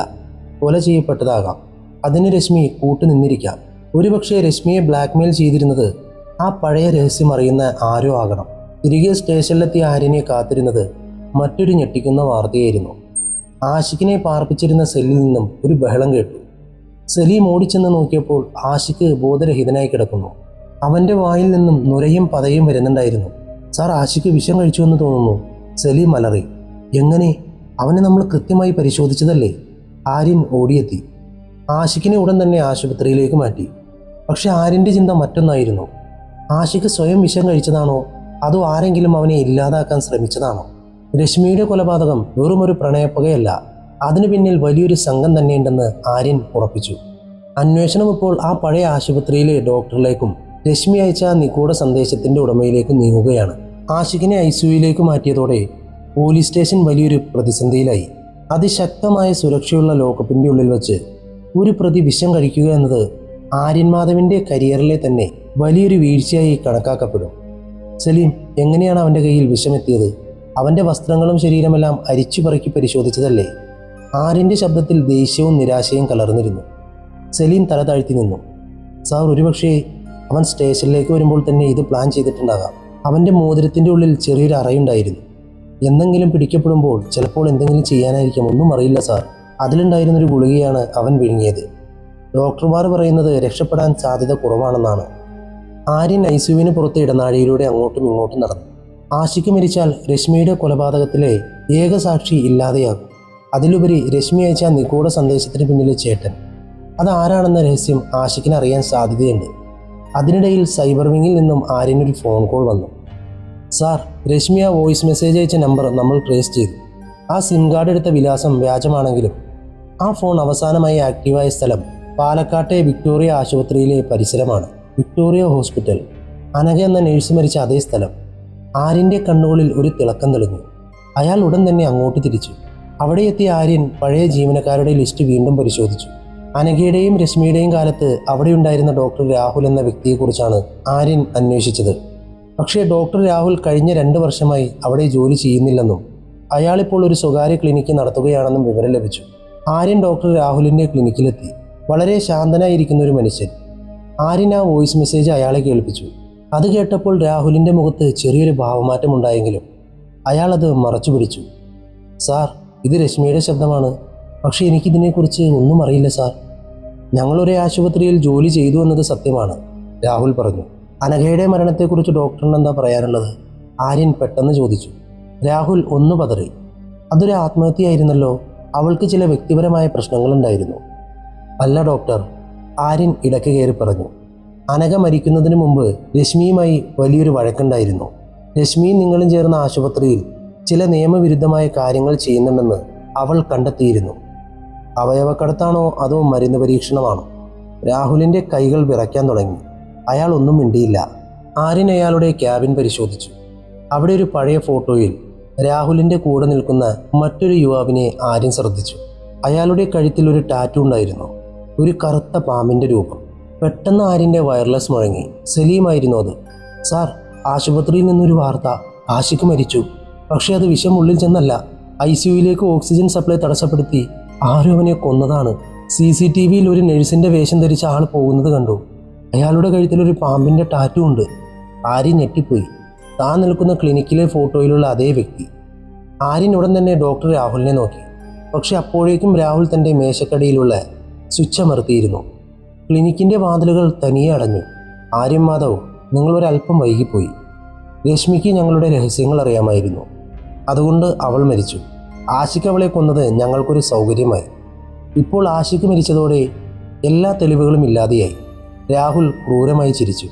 കൊല ചെയ്യപ്പെട്ടതാകാം. അതിന് രശ്മി കൂട്ടുനിന്നിരിക്കാം. ഒരുപക്ഷെ രശ്മിയെ ബ്ലാക്ക്മെയിൽ ചെയ്തിരുന്നത് ആ പഴയ രഹസ്യം അറിയുന്ന ആരോ ആകണം. തിരികെ സ്റ്റേഷനിലെത്തിയ ആര്യനെ കാത്തിരുന്നത് മറ്റൊരു ഞെട്ടിക്കുന്ന വാർത്തയായിരുന്നു. ആഷിഖിനെ പാർപ്പിച്ചിരുന്ന സെല്ലിൽ നിന്നും ഒരു ബഹളം കേട്ടു. സലീം ഓടിച്ചെന്ന് നോക്കിയപ്പോൾ ആഷിഖ് ബോധരഹിതനായി കിടക്കുന്നു. അവൻ്റെ വായിൽ നിന്നും നുരയും പതയും വരുന്നുണ്ടായിരുന്നു. സാർ, ആഷിഖ് വിഷം കഴിച്ചുവെന്ന് തോന്നുന്നു. സലീം അലറി. എങ്ങനെ? അവനെ നമ്മൾ കൃത്യമായി പരിശോധിച്ചതല്ലേ? ആര്യൻ ഓടിയെത്തി. ആഷിഖിനെ ഉടൻ തന്നെ ആശുപത്രിയിലേക്ക് മാറ്റി. പക്ഷെ ആര്യൻ്റെ ചിന്ത മറ്റൊന്നായിരുന്നു. ആഷിഖ് സ്വയം വിഷം കഴിച്ചതാണോ അതോ ആരെങ്കിലും അവനെ ഇല്ലാതാക്കാൻ ശ്രമിച്ചതാണോ? രശ്മിയുടെ കൊലപാതകം വെറുമൊരു പ്രണയപ്പകയല്ല, അതിനു പിന്നിൽ വലിയൊരു സംഘം തന്നെയുണ്ടെന്ന് ആര്യൻ ഉറപ്പിച്ചു. അന്വേഷണം ഇപ്പോൾ ആ പഴയ ആശുപത്രിയിലെ ഡോക്ടറിലേക്കും രശ്മി അയച്ച നിഗൂഢ സന്ദേശത്തിന്റെ ഉടമയിലേക്കും നീങ്ങുകയാണ്. ആഷിഖിനെ ഐസിയുയിലേക്ക് മാറ്റിയതോടെ പോലീസ് സ്റ്റേഷൻ വലിയൊരു പ്രതിസന്ധിയിലായി. അതിശക്തമായ സുരക്ഷയുള്ള ലോക്കപ്പിന്റെ ഉള്ളിൽ വെച്ച് ഒരു പ്രതി വിഷം കഴിക്കുക എന്നത് ആര്യൻ മാധവിന്റെ കരിയറിലെ തന്നെ വലിയൊരു വീഴ്ചയായി കണക്കാക്കപ്പെടും. സലീം എങ്ങനെയാണ് അവന്റെ കയ്യിൽ വിഷമെത്തിയത്? അവന്റെ വസ്ത്രങ്ങളും ശരീരമെല്ലാം അരിച്ചു പറക്കി പരിശോധിച്ചതല്ലേ? ആര്യന്റെ ശബ്ദത്തിൽ ദേഷ്യവും നിരാശയും കലർന്നിരുന്നു. സലീം തല താഴ്ത്തി നിന്നു. സാർ, ഒരുപക്ഷെ അവൻ സ്റ്റേഷനിലേക്ക് വരുമ്പോൾ തന്നെ ഇത് പ്ലാൻ ചെയ്തിട്ടുണ്ടാകാം. അവന്റെ മോതിരത്തിന്റെ ഉള്ളിൽ ചെറിയൊരു അറയുണ്ടായിരുന്നു. എന്തെങ്കിലും പിടിക്കപ്പെടുമ്പോൾ ചിലപ്പോൾ എന്തെങ്കിലും ചെയ്യാനായിരിക്കും, ഒന്നും അറിയില്ല സാർ. അതിലുണ്ടായിരുന്നൊരു ഗുളികയാണ് അവൻ വിഴുങ്ങിയത്. ഡോക്ടർമാർ പറയുന്നത് രക്ഷപ്പെടാൻ സാധ്യത കുറവാണെന്നാണ്. ആര്യൻ ഐസിയുവിന് പുറത്ത് ഇടനാഴിയിലൂടെ അങ്ങോട്ടും ഇങ്ങോട്ടും നടന്നു. ആഷിഖ് മരിച്ചാൽ രശ്മിയുടെ കൊലപാതകത്തിലെ ഏക സാക്ഷി ഇല്ലാതെയാകും. അതിലുപരി രശ്മി അയച്ച നിഗൂഢ സന്ദേശത്തിന് പിന്നിലെ ചേട്ടൻ, അതാരാണെന്ന രഹസ്യം ആഷിഖിന് അറിയാൻ സാധ്യതയുണ്ട്. അതിനിടയിൽ സൈബർ വിങ്ങിൽ നിന്നും ആര്യനൊരു ഫോൺ കോൾ വന്നു. സാർ, രശ്മി ആ വോയിസ് മെസ്സേജ് അയച്ച നമ്പർ നമ്മൾ ട്രേസ് ചെയ്തു. ആ സിം കാർഡ് എടുത്ത വിലാസം വ്യാജമാണെങ്കിലും ആ ഫോൺ അവസാനമായി ആക്റ്റീവായ സ്ഥലം പാലക്കാട്ടെ വിക്ടോറിയ ആശുപത്രിയിലെ പരിസരമാണ്. Victoria hospital. അനഘ എന്ന നേഴ്സ് മരിച്ച അതേ സ്ഥലം. ആര്യൻ്റെ കണ്ണുകളിൽ ഒരു തിളക്കം തെളിഞ്ഞു. അയാൾ ഉടൻ തന്നെ അങ്ങോട്ട് തിരിച്ചു. അവിടെ എത്തിയ ആര്യൻ പഴയ ജീവനക്കാരുടെ ലിസ്റ്റ് വീണ്ടും പരിശോധിച്ചു. അനഘയുടെയും രശ്മിയുടെയും കാലത്ത് അവിടെ ഉണ്ടായിരുന്ന ഡോക്ടർ രാഹുൽ എന്ന വ്യക്തിയെക്കുറിച്ചാണ് ആര്യൻ അന്വേഷിച്ചത്. പക്ഷേ ഡോക്ടർ രാഹുൽ കഴിഞ്ഞ 2 വർഷമായി അവിടെ ജോലി ചെയ്യുന്നില്ലെന്നും അയാളിപ്പോൾ ഒരു സ്വകാര്യ ക്ലിനിക്ക് നടത്തുകയാണെന്നും വിവരം ലഭിച്ചു. ആര്യൻ ഡോക്ടർ രാഹുലിൻ്റെ ക്ലിനിക്കിലെത്തി. വളരെ ശാന്തനായിരിക്കുന്ന ഒരു മനുഷ്യൻ. ആര്യൻ ആ വോയിസ് മെസ്സേജ് അയാളെ കേൾപ്പിച്ചു. അത് കേട്ടപ്പോൾ രാഹുലിൻ്റെ മുഖത്ത് ചെറിയൊരു ഭാവമാറ്റം ഉണ്ടായെങ്കിലും അയാൾ അത് മറച്ചു പിടിച്ചു. സാർ, ഇത് രശ്മിയുടെ ശബ്ദമാണ്. പക്ഷേ എനിക്കിതിനെക്കുറിച്ച് ഒന്നും അറിയില്ല സാർ. ഞങ്ങളൊരേ ആശുപത്രിയിൽ ജോലി ചെയ്തു എന്നത് സത്യമാണ്, രാഹുൽ പറഞ്ഞു. അനഘയുടെ മരണത്തെക്കുറിച്ച് ഡോക്ടറിന് എന്താ പറയാനുള്ളത്? ആര്യൻ പെട്ടെന്ന് ചോദിച്ചു. രാഹുൽ ഒന്ന് പതറി. അതൊരു ആത്മഹത്യയായിരുന്നല്ലോ. അവൾക്ക് ചില വ്യക്തിപരമായ പ്രശ്നങ്ങളുണ്ടായിരുന്നു. അല്ല ഡോക്ടർ, ആര്യൻ ഇടയ്ക്ക് കയറി പറഞ്ഞു. അനഘ മരിക്കുന്നതിന് മുമ്പ് രശ്മിയുമായി വലിയൊരു വഴക്കുണ്ടായിരുന്നു. രശ്മിയും നിങ്ങളും ചേർന്ന ആശുപത്രിയിൽ ചില നിയമവിരുദ്ധമായ കാര്യങ്ങൾ ചെയ്യുന്നുണ്ടെന്ന് അവൾ കണ്ടെത്തിയിരുന്നു. അവയവക്കടത്താണോ അതോ മരുന്ന് പരീക്ഷണമാണോ? രാഹുലിൻ്റെ കൈകൾ വിറയ്ക്കാൻ തുടങ്ങി. അയാൾ ഒന്നും മിണ്ടിയില്ല. ആര്യൻ അയാളുടെ ക്യാബിൻ പരിശോധിച്ചു. അവിടെ ഒരു പഴയ ഫോട്ടോയിൽ രാഹുലിൻ്റെ കൂടെ നിൽക്കുന്ന മറ്റൊരു യുവാവിനെ ആര്യൻ ശ്രദ്ധിച്ചു. അയാളുടെ കഴുത്തിൽ ഒരു ടാറ്റു ഉണ്ടായിരുന്നു, ഒരു കറുത്ത പാമ്പിൻ്റെ രൂപം. പെട്ടെന്ന് ആര്യൻ്റെ വയർലെസ് മുഴങ്ങി. സലീമായിരുന്നു അത്. സാർ, ആശുപത്രിയിൽ നിന്നൊരു വാർത്ത. ആഷിഖ് മരിച്ചു. പക്ഷേ അത് വിഷം ഉള്ളിൽ ചെന്നല്ല, ഐസിയുയിലേക്ക് ഓക്സിജൻ സപ്ലൈ തടസ്സപ്പെടുത്തി ആരും അവനെ കൊന്നതാണ്. CCTVയിൽ ഒരു നഴ്സിൻ്റെ വേഷം ധരിച്ച ആൾ പോകുന്നത് കണ്ടു. അയാളുടെ കഴുത്തിലൊരു പാമ്പിൻ്റെ ടാറ്റു ഉണ്ട്. ആര്യൻ ഞെട്ടിപ്പോയി. താൻ നിൽക്കുന്ന ക്ലിനിക്കിലെ ഫോട്ടോയിലുള്ള അതേ വ്യക്തി. ആര്യൻ ഉടൻ തന്നെ ഡോക്ടർ രാഹുലിനെ നോക്കി. പക്ഷെ അപ്പോഴേക്കും രാഹുൽ തൻ്റെ മേശക്കടിയിലുള്ള സ്വിച്ച് അമർത്തിയിരുന്നു. ക്ലിനിക്കിൻ്റെ വാതിലുകൾ തനിയെ അടഞ്ഞു. ആര്യൻ മാധവ്, നിങ്ങളൊരല്പം വൈകിപ്പോയി. രശ്മിക്ക് ഞങ്ങളുടെ രഹസ്യങ്ങൾ അറിയാമായിരുന്നു. അതുകൊണ്ട് അവൾ മരിച്ചു. ആഷിഖ് അവളെ കൊന്നത് ഞങ്ങൾക്കൊരു സൗകര്യമായി. ഇപ്പോൾ ആഷിഖ് മരിച്ചതോടെ എല്ലാ തെളിവുകളും ഇല്ലാതെയായി. രാഹുൽ ക്രൂരമായി ചിരിച്ചു.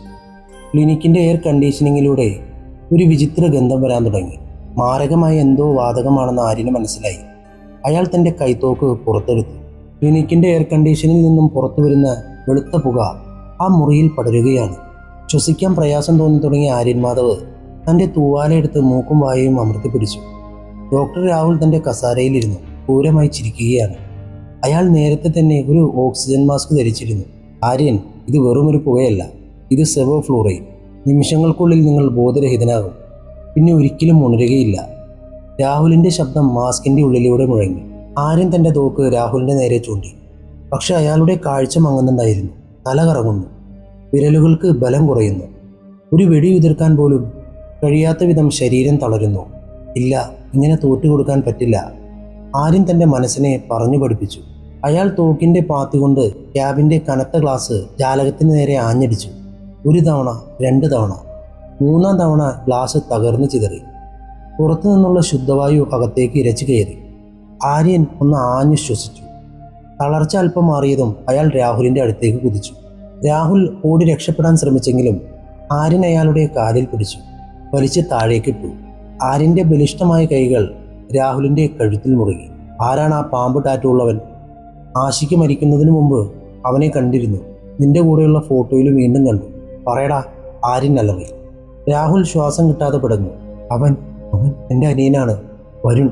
ക്ലിനിക്കിൻ്റെ എയർ കണ്ടീഷനിങ്ങിലൂടെ ഒരു വിചിത്ര ഗന്ധം വരാൻ തുടങ്ങി. മാരകമായ എന്തോ വാതകമാണെന്ന് ആര്യന് മനസ്സിലായി. അയാൾ തൻ്റെ കൈത്തോക്ക് പുറത്തെടുത്തു. ക്ലിനിക്കിൻ്റെ എയർ കണ്ടീഷനിൽ നിന്നും പുറത്തു വരുന്ന വെളുത്ത പുക ആ മുറിയിൽ പടരുകയാണ്. ശ്വസിക്കാൻ പ്രയാസം തോന്നി തുടങ്ങിയ ആര്യൻ മാധവ് തൻ്റെ തൂവാലയെടുത്ത് മൂക്കും വായയും അമർത്തിപ്പിടിച്ചു. ഡോക്ടർ രാഹുൽ തൻ്റെ കസാരയിലിരുന്നു ക്രൂരമായി ചിരിക്കുകയാണ്. അയാൾ നേരത്തെ തന്നെ ഒരു ഓക്സിജൻ മാസ്ക് ധരിച്ചിരുന്നു. ആര്യൻ, ഇത് വെറുമൊരു പുകയല്ല, ഇത് സെവോഫ്ലൂറൈൻ. നിമിഷങ്ങൾക്കുള്ളിൽ നിങ്ങൾ ബോധരഹിതനാകും, പിന്നെ ഒരിക്കലും ഉണരുകയില്ല. രാഹുലിൻ്റെ ശബ്ദം മാസ്കിൻ്റെ ഉള്ളിലൂടെ മുഴങ്ങി. ആര്യൻ തൻ്റെ തോക്ക് രാഹുലിൻ്റെ നേരെ ചൂണ്ടി. പക്ഷെ അയാളുടെ കാഴ്ച മങ്ങുന്നുണ്ടായിരുന്നു. തല കറങ്ങുന്നു. വിരലുകൾക്ക് ബലം കുറയുന്നു. ഒരു വെടി ഉതിർക്കാൻ പോലും കഴിയാത്ത വിധം ശരീരം തളരുന്നു. ഇല്ല, ഇങ്ങനെ തോറ്റുകൊടുക്കാൻ പറ്റില്ല. ആര്യൻ തൻ്റെ മനസ്സിനെ പറഞ്ഞു പഠിപ്പിച്ചു. അയാൾ തോക്കിൻ്റെ പാത്തി കൊണ്ട് ക്യാബിൻ്റെ കനത്ത ഗ്ലാസ് ജാലകത്തിന് നേരെ ആഞ്ഞടിച്ചു. 1 തവണ, 2 തവണ, 3-ാം തവണ ഗ്ലാസ് തകർന്നു ചിതറി. പുറത്തു നിന്നുള്ള ശുദ്ധവായു അകത്തേക്ക് ഇരച്ചു കയറി. ആര്യൻ ഒന്ന് ആഞ്ഞു ശ്വസിച്ചു. തളർച്ച അല്പം മാറിയതും അയാൾ രാഹുലിൻ്റെ അടുത്തേക്ക് കുതിച്ചു. രാഹുൽ ഓടി രക്ഷപ്പെടാൻ ശ്രമിച്ചെങ്കിലും ആര്യൻ അയാളുടെ കാലിൽ പിടിച്ചു വലിച്ച് താഴേക്കിട്ടു. ആര്യൻ്റെ ബലിഷ്ഠമായ കൈകൾ രാഹുലിൻ്റെ കഴുത്തിൽ മുറുകി. ആരാണ് ആ പാമ്പ് ടാറ്റുള്ളവൻ? ആഷിക്ക് മരിക്കുന്നതിന് മുമ്പ് അവനെ കണ്ടിരുന്നു. നിന്റെ കൂടെയുള്ള ഫോട്ടോയിൽ വീണ്ടും കണ്ടു. പറയടാ, ആര്യൻ അലറി. രാഹുൽ ശ്വാസം കിട്ടാതെ പിടഞ്ഞു. അവൻ അവൻ എൻ്റെ അനിയനാണ്, വരുൺ.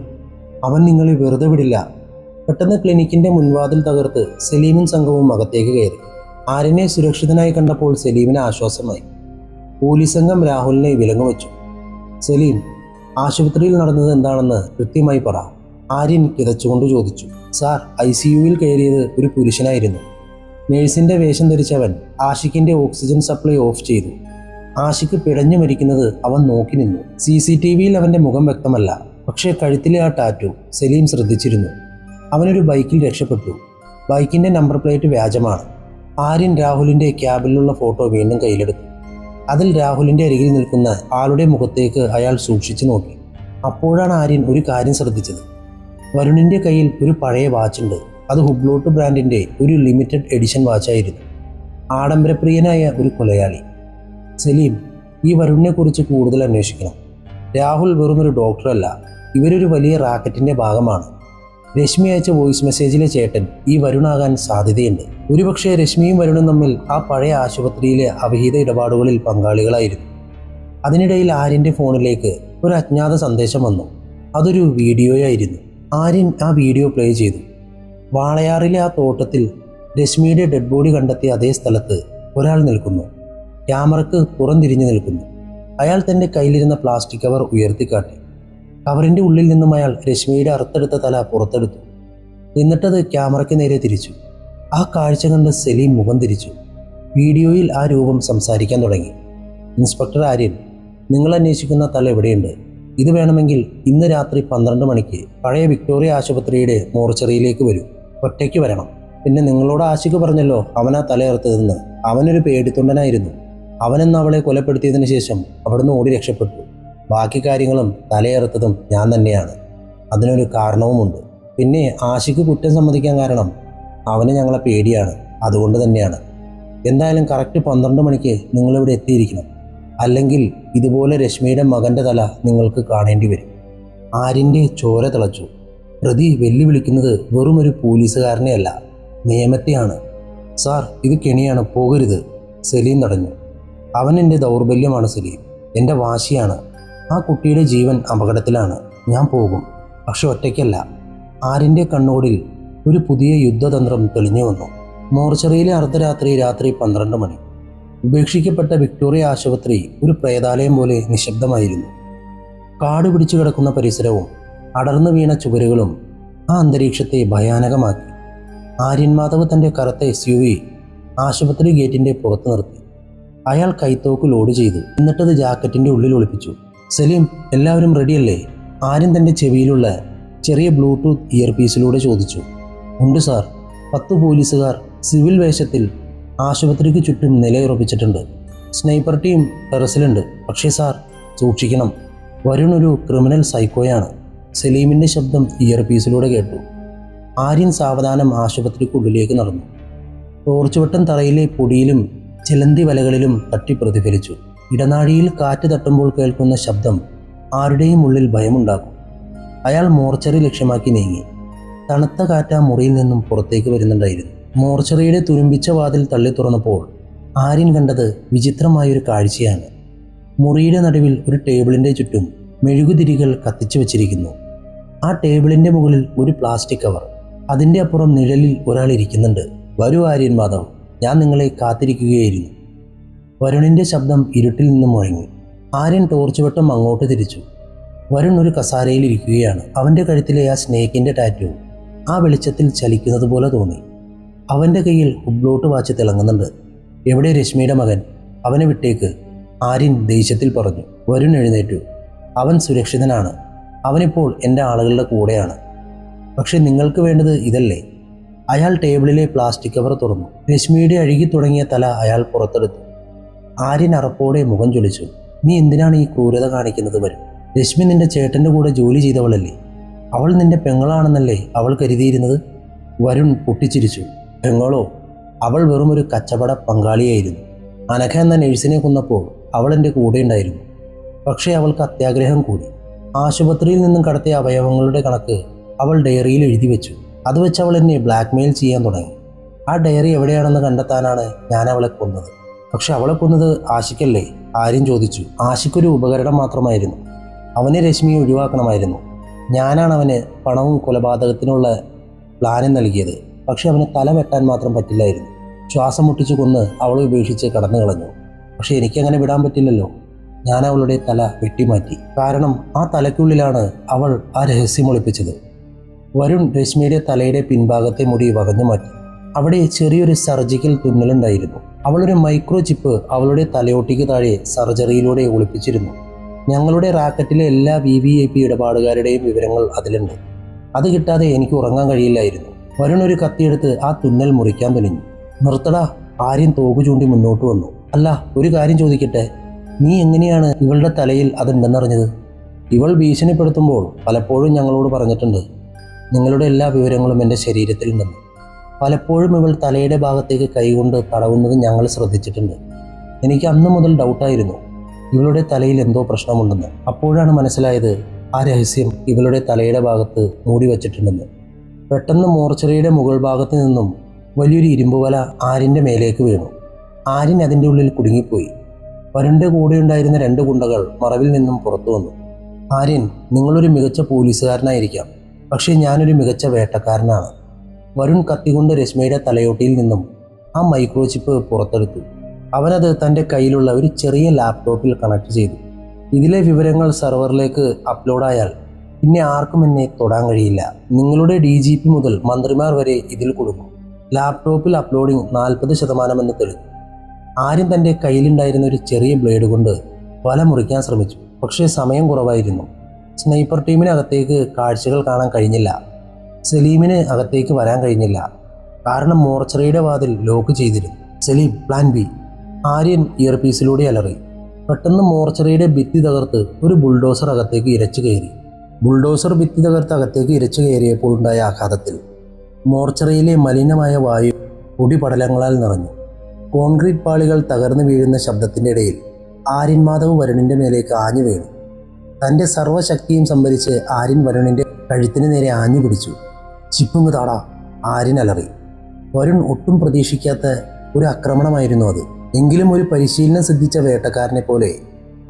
അവൻ നിങ്ങളെ വെറുതെ വിടില്ല. പെട്ടെന്ന് ക്ലിനിക്കിൻ്റെ മുൻവാതിൽ തകർത്ത് സലീമും സംഘവും അകത്തേക്ക് കയറി. ആര്യനെ സുരക്ഷിതനായി കണ്ടപ്പോൾ സലീമിന് ആശ്വാസമായി. പോലീസ് സംഘം രാഹുലിനെ വിലങ്ങു വെച്ചു. സലീം, ആശുപത്രിയിൽ നടന്നത് എന്താണെന്ന് കൃത്യമായി പറ, ആര്യൻ കിതച്ചുകൊണ്ട് ചോദിച്ചു. സാർ, ICUവിൽ കയറിയത് ഒരു പുരുഷനായിരുന്നു. നേഴ്സിൻ്റെ വേഷം ധരിച്ചവൻ ആഷിക്കിൻ്റെ ഓക്സിജൻ സപ്ലൈ ഓഫ് ചെയ്തു. ആഷിക്ക് പിടഞ്ഞു മരിക്കുന്നത് അവൻ നോക്കി നിന്നു. CCTVയിൽ അവൻ്റെ മുഖം വ്യക്തമല്ല, പക്ഷേ കഴുത്തിലെ ആ ടാറ്റു സലീം ശ്രദ്ധിച്ചിരുന്നു. അവനൊരു ബൈക്കിൽ രക്ഷപ്പെട്ടു. ബൈക്കിൻ്റെ നമ്പർ പ്ലേറ്റ് വ്യാജമാണ്. ആര്യൻ രാഹുലിൻ്റെ ക്യാബിലുള്ള ഫോട്ടോ വീണ്ടും കയ്യിലെടുത്തു. അതിൽ രാഹുലിൻ്റെ അരികിൽ നിൽക്കുന്ന ആളുടെ മുഖത്തേക്ക് അയാൾ സൂക്ഷിച്ചു നോക്കി. അപ്പോഴാണ് ആര്യൻ ഒരു കാര്യം ശ്രദ്ധിച്ചത്. വരുണിൻ്റെ കയ്യിൽ ഒരു പഴയ വാച്ചുണ്ട്. അത് ഹുബ്ലോട്ട് ബ്രാൻഡിൻ്റെ ഒരു ലിമിറ്റഡ് എഡിഷൻ വാച്ചായിരുന്നു. ആഡംബരപ്രിയനായ ഒരു കൊലയാളി. സലീം, ഈ വരുണിനെക്കുറിച്ച് കൂടുതൽ അന്വേഷിക്കണം. രാഹുൽ വെറുമൊരു ഡോക്ടറല്ല, ഇവരൊരു വലിയ റാക്കറ്റിൻ്റെ ഭാഗമാണ്. രശ്മി അയച്ച വോയിസ് മെസ്സേജിലെ ചേട്ടൻ ഈ വരുണാകാൻ സാധ്യതയുണ്ട്. ഒരുപക്ഷെ രശ്മിയും വരുണും തമ്മിൽ ആ പഴയ ആശുപത്രിയിലെ അവിഹിത ഇടപാടുകളിൽ പങ്കാളികളായിരുന്നു. അതിനിടയിൽ ആര്യൻ്റെ ഫോണിലേക്ക് ഒരു അജ്ഞാത സന്ദേശം വന്നു. അതൊരു വീഡിയോയായിരുന്നു. ആര്യൻ ആ വീഡിയോ പ്ലേ ചെയ്തു. വാളയാറിലെ ആ തോട്ടത്തിൽ രശ്മിയുടെ ഡെഡ് ബോഡി കണ്ടെത്തിയ അതേ സ്ഥലത്ത് ഒരാൾ നിൽക്കുന്നു. ക്യാമറയ്ക്ക് പുറംതിരിഞ്ഞു നിൽക്കുന്നു. അയാൾ തൻ്റെ കയ്യിലിരുന്ന പ്ലാസ്റ്റിക് കവർ ഉയർത്തിക്കാട്ടി. കവറിൻ്റെ ഉള്ളിൽ നിന്നും അയാൾ രശ്മിയുടെ അറുത്തെടുത്ത തല പുറത്തെടുത്തു. എന്നിട്ടത് ക്യാമറയ്ക്ക് നേരെ തിരിച്ചു. ആ കാഴ്ച കണ്ട് സലീം മുഖം തിരിച്ചു. വീഡിയോയിൽ ആ രൂപം സംസാരിക്കാൻ തുടങ്ങി. ഇൻസ്പെക്ടർ ആര്യൻ, നിങ്ങൾ അന്വേഷിക്കുന്ന തല എവിടെയുണ്ട്? ഇത് വേണമെങ്കിൽ ഇന്ന് രാത്രി 12 മണിക്ക് പഴയ വിക്ടോറിയ ആശുപത്രിയുടെ മോർച്ചറിയിലേക്ക് വരൂ. ഒറ്റയ്ക്ക് വരണം. പിന്നെ നിങ്ങളോട് ആശിക്ക് പറഞ്ഞല്ലോ അവനാ തലയറുത്തതെന്ന്. അവനൊരു പേടിത്തൊണ്ടനായിരുന്നു. അവനെന്ന് അവളെ കൊലപ്പെടുത്തിയതിനു ശേഷം അവിടുന്ന് ഓടി രക്ഷപ്പെട്ടു. ബാക്കി കാര്യങ്ങളും തലയറുത്തതും ഞാൻ തന്നെയാണ്. അതിനൊരു കാരണവുമുണ്ട്. പിന്നെ ആഷിക്ക് കുറ്റം സമ്മതിക്കാൻ കാരണം അവന് ഞങ്ങളെ പേടിയാണ്. അതുകൊണ്ട് തന്നെയാണ്. എന്തായാലും കറക്റ്റ് 12 മണിക്ക് നിങ്ങളിവിടെ എത്തിയിരിക്കണം. അല്ലെങ്കിൽ ഇതുപോലെ രശ്മിയുടെ മകൻ്റെ തല നിങ്ങൾക്ക് കാണേണ്ടി വരും. ആര്യൻ്റെ ചോര തിളച്ചു. പ്രതി വെല്ലുവിളിക്കുന്നത് വെറും ഒരു പോലീസുകാരനെ അല്ല, നിയമത്തെയാണ്. സാർ, ഇത് കെണിയാണ്, പോകരുത്. സലീം തടഞ്ഞു. അവൻ എൻ്റെ ദൗർബല്യമാണ് സലീം, എൻ്റെ വാശിയാണ്. ആ കുട്ടിയുടെ ജീവൻ അപകടത്തിലാണ്. ഞാൻ പോകും, പക്ഷെ ഒറ്റയ്ക്കല്ല. ആര്യൻ്റെ കണ്ണോടിൽ ഒരു പുതിയ യുദ്ധതന്ത്രം തെളിഞ്ഞു വന്നു. മോർച്ചറിയിലെ അർദ്ധരാത്രി, രാത്രി 12 മണി. ഉപേക്ഷിക്കപ്പെട്ട വിക്ടോറിയ ആശുപത്രി ഒരു പ്രേതാലയം പോലെ നിശബ്ദമായിരുന്നു. കാട് പിടിച്ചു കിടക്കുന്ന പരിസരവും അടർന്നു വീണ ചുവരുകളും ആ അന്തരീക്ഷത്തെ ഭയാനകമാക്കി. ആര്യൻ മാധവ് തൻ്റെ കറുത്ത SUV ആശുപത്രി ഗേറ്റിൻ്റെ പുറത്ത് നിർത്തി. അയാൾ കൈത്തോക്ക് ലോഡ് ചെയ്തു. എന്നിട്ടത് ജാക്കറ്റിൻ്റെ ഉള്ളിൽ ഒളിപ്പിച്ചു. സലീം, എല്ലാവരും റെഡിയല്ലേ? ആര്യൻ തൻ്റെ ചെവിയിലുള്ള ചെറിയ ബ്ലൂടൂത്ത് ഇയർപീസിലൂടെ ചോദിച്ചു. ഉണ്ട് സാർ. 10 പോലീസുകാർ സിവിൽ വേഷത്തിൽ ആശുപത്രിക്ക് ചുറ്റും നിലയുറപ്പിച്ചിട്ടുണ്ട്. Sniper team ടെറസിലുണ്ട്. പക്ഷേ സാർ, സൂക്ഷിക്കണം. വരുൺ ഒരു ക്രിമിനൽ സൈക്കോയാണ്. സലീമിൻ്റെ ശബ്ദം ഇയർപീസിലൂടെ കേട്ടു. ആര്യൻ സാവധാനം ആശുപത്രിക്കുള്ളിലേക്ക് നടന്നു. ടോർച്ച് വെട്ടം തറയിലെ പൊടിയിലും ചിലന്തി വലകളിലും തട്ടി പ്രതിഫലിച്ചു. ഇടനാഴിയിൽ കാറ്റ് തട്ടുമ്പോൾ കേൾക്കുന്ന ശബ്ദം ആരുടെയും ഉള്ളിൽ ഭയമുണ്ടാക്കും. അയാൾ മോർച്ചറി ലക്ഷ്യമാക്കി നീങ്ങി. തണുത്ത കാറ്റ് ആ മുറിയിൽ നിന്നും പുറത്തേക്ക് വരുന്നുണ്ടായിരുന്നു. മോർച്ചറിയുടെ തുരുമ്പിച്ച വാതിൽ തള്ളി തുറന്നപ്പോൾ ആര്യൻ കണ്ടത് വിചിത്രമായൊരു കാഴ്ചയാണ്. മുറിയുടെ നടുവിൽ ഒരു ടേബിളിൻ്റെ ചുറ്റും മെഴുകുതിരികൾ കത്തിച്ചു വച്ചിരിക്കുന്നു. ആ ടേബിളിൻ്റെ മുകളിൽ ഒരു പ്ലാസ്റ്റിക് കവർ. അതിൻ്റെ അപ്പുറം നിഴലിൽ ഒരാൾ ഇരിക്കുന്നുണ്ട്. വരൂ ആര്യൻ മാധവ്, ഞാൻ നിങ്ങളെ കാത്തിരിക്കുകയായിരുന്നു. വരുണിൻ്റെ ശബ്ദം ഇരുട്ടിൽ നിന്നും മുഴങ്ങി. ആര്യൻ ടോർച്ച് വെട്ടം അങ്ങോട്ട് തിരിച്ചു. വരുൺ ഒരു കസാരയിൽ ഇരിക്കുകയാണ്. അവൻ്റെ കഴുത്തിലെ ആ സ്നേക്കിൻ്റെ ടാറ്റു ആ വെളിച്ചത്തിൽ ചലിക്കുന്നത് പോലെ തോന്നി. അവൻ്റെ കയ്യിൽ ഹുബ്ലോട്ട് വാച്ച് തിളങ്ങുന്നുണ്ട്. എവിടെ രശ്മിയുടെ മകൻ? അവനെ വിട്ടേക്ക്, ആര്യൻ ദേഷ്യത്തിൽ പറഞ്ഞു. വരുൺ എഴുന്നേറ്റു. അവൻ സുരക്ഷിതനാണ്. അവനിപ്പോൾ എൻ്റെ ആളുകളുടെ കൂടെയാണ്. പക്ഷെ നിങ്ങൾക്ക് വേണ്ടത് ഇതല്ലേ? അയാൾ ടേബിളിലെ പ്ലാസ്റ്റിക് കവർ തുറന്നു. രശ്മിയുടെ അഴുകി തുടങ്ങിയ തല അയാൾ പുറത്തെടുത്തു. ആര്യൻ അറപ്പോടെ മുഖം ചൊലിച്ചു. നീ എന്തിനാണ് ഈ ക്രൂരത കാണിക്കുന്നത് വരും? രശ്മി നിന്റെ ചേട്ടൻ്റെ കൂടെ ജോലി ചെയ്തവളല്ലേ? അവൾ നിന്റെ പെങ്ങളാണെന്നല്ലേ അവൾ കരുതിയിരുന്നത്? വരുൺ പൊട്ടിച്ചിരിച്ചു. പെങ്ങളോ? അവൾ വെറും ഒരു കച്ചവട പങ്കാളിയായിരുന്നു. അനഘ എന്ന നഴ്സിനെ കൊന്നപ്പോൾ അവൾ എൻ്റെ കൂടെ ഉണ്ടായിരുന്നു. പക്ഷേ അവൾക്ക് അത്യാഗ്രഹം കൂടി. ആശുപത്രിയിൽ നിന്നും കടത്തിയ അവയവങ്ങളുടെ കണക്ക് അവൾ ഡയറിയിൽ എഴുതി വെച്ചു. അത് വെച്ച് അവൾ എന്നെ ബ്ലാക്ക്മെയിൽ ചെയ്യാൻ തുടങ്ങി. ആ ഡയറി എവിടെയാണെന്ന് കണ്ടെത്താനാണ് ഞാൻ അവളെ കൊന്നത്. പക്ഷെ അവളെ കൊന്നത് ആഷിക്കല്ലേ? ആര്യൻ ചോദിച്ചു. ആഷിക്കൊരു ഉപകരണം മാത്രമായിരുന്നു. അവനെ രശ്മിയെ ഒഴിവാക്കണമായിരുന്നു. ഞാനാണ് അവന് പണവും കൊലപാതകത്തിനുള്ള പ്ലാനും നൽകിയത്. പക്ഷെ അവന് തല വെട്ടാൻ മാത്രം പറ്റില്ലായിരുന്നു. ശ്വാസം മുട്ടിച്ചു കൊന്ന് അവളെ ഉപേക്ഷിച്ച് കടന്നു കളഞ്ഞു. പക്ഷെ എനിക്കങ്ങനെ വിടാൻ പറ്റില്ലല്ലോ. ഞാൻ അവളുടെ തല വെട്ടിമാറ്റി. കാരണം ആ തലയ്ക്കുള്ളിലാണ് അവൾ ആ രഹസ്യം ഒളിപ്പിച്ചത്. വരുൺ രശ്മിയുടെ തലയുടെ പിൻഭാഗത്തെ മുടി വകഞ്ഞു മാറ്റി. അവിടെ ചെറിയൊരു സർജിക്കൽ തുന്നലുണ്ടായിരുന്നു. അവളൊരു മൈക്രോ ചിപ്പ് അവളുടെ തലയോട്ടിക്ക് താഴെ സർജറിയിലൂടെ ഒളിപ്പിച്ചിരുന്നു. ഞങ്ങളുടെ റാക്കറ്റിലെ എല്ലാ VVIP ഇടപാടുകാരുടെയും വിവരങ്ങൾ അതിലുണ്ട്. അത് കിട്ടാതെ എനിക്ക് ഉറങ്ങാൻ കഴിയില്ലായിരുന്നു. വരുൺ ഒരു കത്തിയെടുത്ത് ആ തുന്നൽ മുറിക്കാൻ തുനിഞ്ഞു. നിർത്തടാ, ആര്യൻ തോക്ക് ചൂണ്ടി മുന്നോട്ട് വന്നു. അല്ല, ഒരു കാര്യം ചോദിക്കട്ടെ, നീ എങ്ങനെയാണ് ഇവളുടെ തലയിൽ അതുണ്ടെന്നറിഞ്ഞത്? ഇവൾ ഭീഷണിപ്പെടുത്തുമ്പോൾ പലപ്പോഴും ഞങ്ങളോട് പറഞ്ഞിട്ടുണ്ട്, നിങ്ങളുടെ എല്ലാ വിവരങ്ങളും എൻ്റെ ശരീരത്തിലുണ്ടെന്ന്. പലപ്പോഴും ഇവൾ തലയുടെ ഭാഗത്തേക്ക് കൈകൊണ്ട് തടവുന്നത് ഞങ്ങൾ ശ്രദ്ധിച്ചിട്ടുണ്ട്. എനിക്ക് അന്ന് മുതൽ ഡൗട്ടായിരുന്നു ഇവളുടെ തലയിൽ എന്തോ പ്രശ്നമുണ്ടെന്ന്. അപ്പോഴാണ് മനസ്സിലായത് ആ രഹസ്യം ഇവളുടെ തലയുടെ ഭാഗത്ത് മൂടി വച്ചിട്ടുണ്ടെന്ന്. പെട്ടെന്ന് മോർച്ചറിയുടെ മുകൾ ഭാഗത്ത് നിന്നും വലിയൊരു ഇരുമ്പ് വല ആര്യൻ്റെ മേലേക്ക് വീണു. ആര്യൻ അതിൻ്റെ ഉള്ളിൽ കുടുങ്ങിപ്പോയി. വരുണിൻ്റെ കൂടെയുണ്ടായിരുന്ന 2 ഗുണ്ടകൾ മറവിൽ നിന്നും പുറത്തു വന്നു. ആര്യൻ, നിങ്ങളൊരു മികച്ച പോലീസുകാരനായിരിക്കാം, പക്ഷേ ഞാനൊരു മികച്ച വേട്ടക്കാരനാണ്. വരുൺ കത്തികൊണ്ട് രശ്മിയുടെ തലയോട്ടിയിൽ നിന്നും ആ മൈക്രോ ചിപ്പ് പുറത്തെടുത്തു. അവനത് തൻ്റെ കയ്യിലുള്ള ഒരു ചെറിയ ലാപ്ടോപ്പിൽ കണക്ട് ചെയ്തു. ഇതിലെ വിവരങ്ങൾ സെർവറിലേക്ക് അപ്ലോഡായാൽ പിന്നെ ആർക്കും എന്നെ തൊടാൻ കഴിയില്ല. നിങ്ങളുടെ DGP മുതൽ മന്ത്രിമാർ വരെ ഇതിൽ കൊടുക്കും. ലാപ്ടോപ്പിൽ അപ്ലോഡിംഗ് 40% എന്ന് തെളിഞ്ഞു. ആര്യൻ തൻ്റെ കയ്യിലുണ്ടായിരുന്ന ഒരു ചെറിയ ബ്ലേഡ് കൊണ്ട് വല മുറിക്കാൻ ശ്രമിച്ചു. പക്ഷേ സമയം കുറവായിരുന്നു. സ്നൈപ്പർ ടീമിന് അകത്തേക്ക് കാഴ്ചകൾ കാണാൻ കഴിഞ്ഞില്ല. സലീമിന് അകത്തേക്ക് വരാൻ കഴിഞ്ഞില്ല. കാരണം മോർച്ചറിയുടെ വാതിൽ ലോക്ക് ചെയ്തിരുന്നു. Saleem, plan B. ആര്യൻ ഇയർപീസിലൂടെ അലറി. പെട്ടെന്ന് മോർച്ചറിയുടെ ഭിത്തി തകർത്ത് ഒരു ബുൾഡോസർ അകത്തേക്ക് ഇരച്ചു കയറി. ബുൾഡോസർ ഭിത്തി തകർത്ത് അകത്തേക്ക് ഇരച്ചു കയറിയപ്പോൾ ഉണ്ടായ ആഘാതത്തിൽ മോർച്ചറിയിലെ മലിനമായ വായു പൊടിപടലങ്ങളാൽ നിറഞ്ഞു. കോൺക്രീറ്റ് പാളികൾ തകർന്നു വീഴുന്ന ശബ്ദത്തിൻ്റെ ഇടയിൽ ആര്യൻ മാധവ് വരുണിൻ്റെ മേലേക്ക് ആഞ്ഞു വീണു. തൻ്റെ സർവ്വശക്തിയും സംഭരിച്ച് ആര്യൻ വരുണിൻ്റെ കഴുത്തിന് നേരെ ആഞ്ഞു പിടിച്ചു. ചിപ്പുങ്ങ് താടാ, ആര്യൻ അലറി. വരുൺ ഒട്ടും പ്രതീക്ഷിക്കാത്ത ഒരു ആക്രമണമായിരുന്നു അത്. എങ്കിലും ഒരു പരിശീലനം സിദ്ധിച്ച വേട്ടക്കാരനെ പോലെ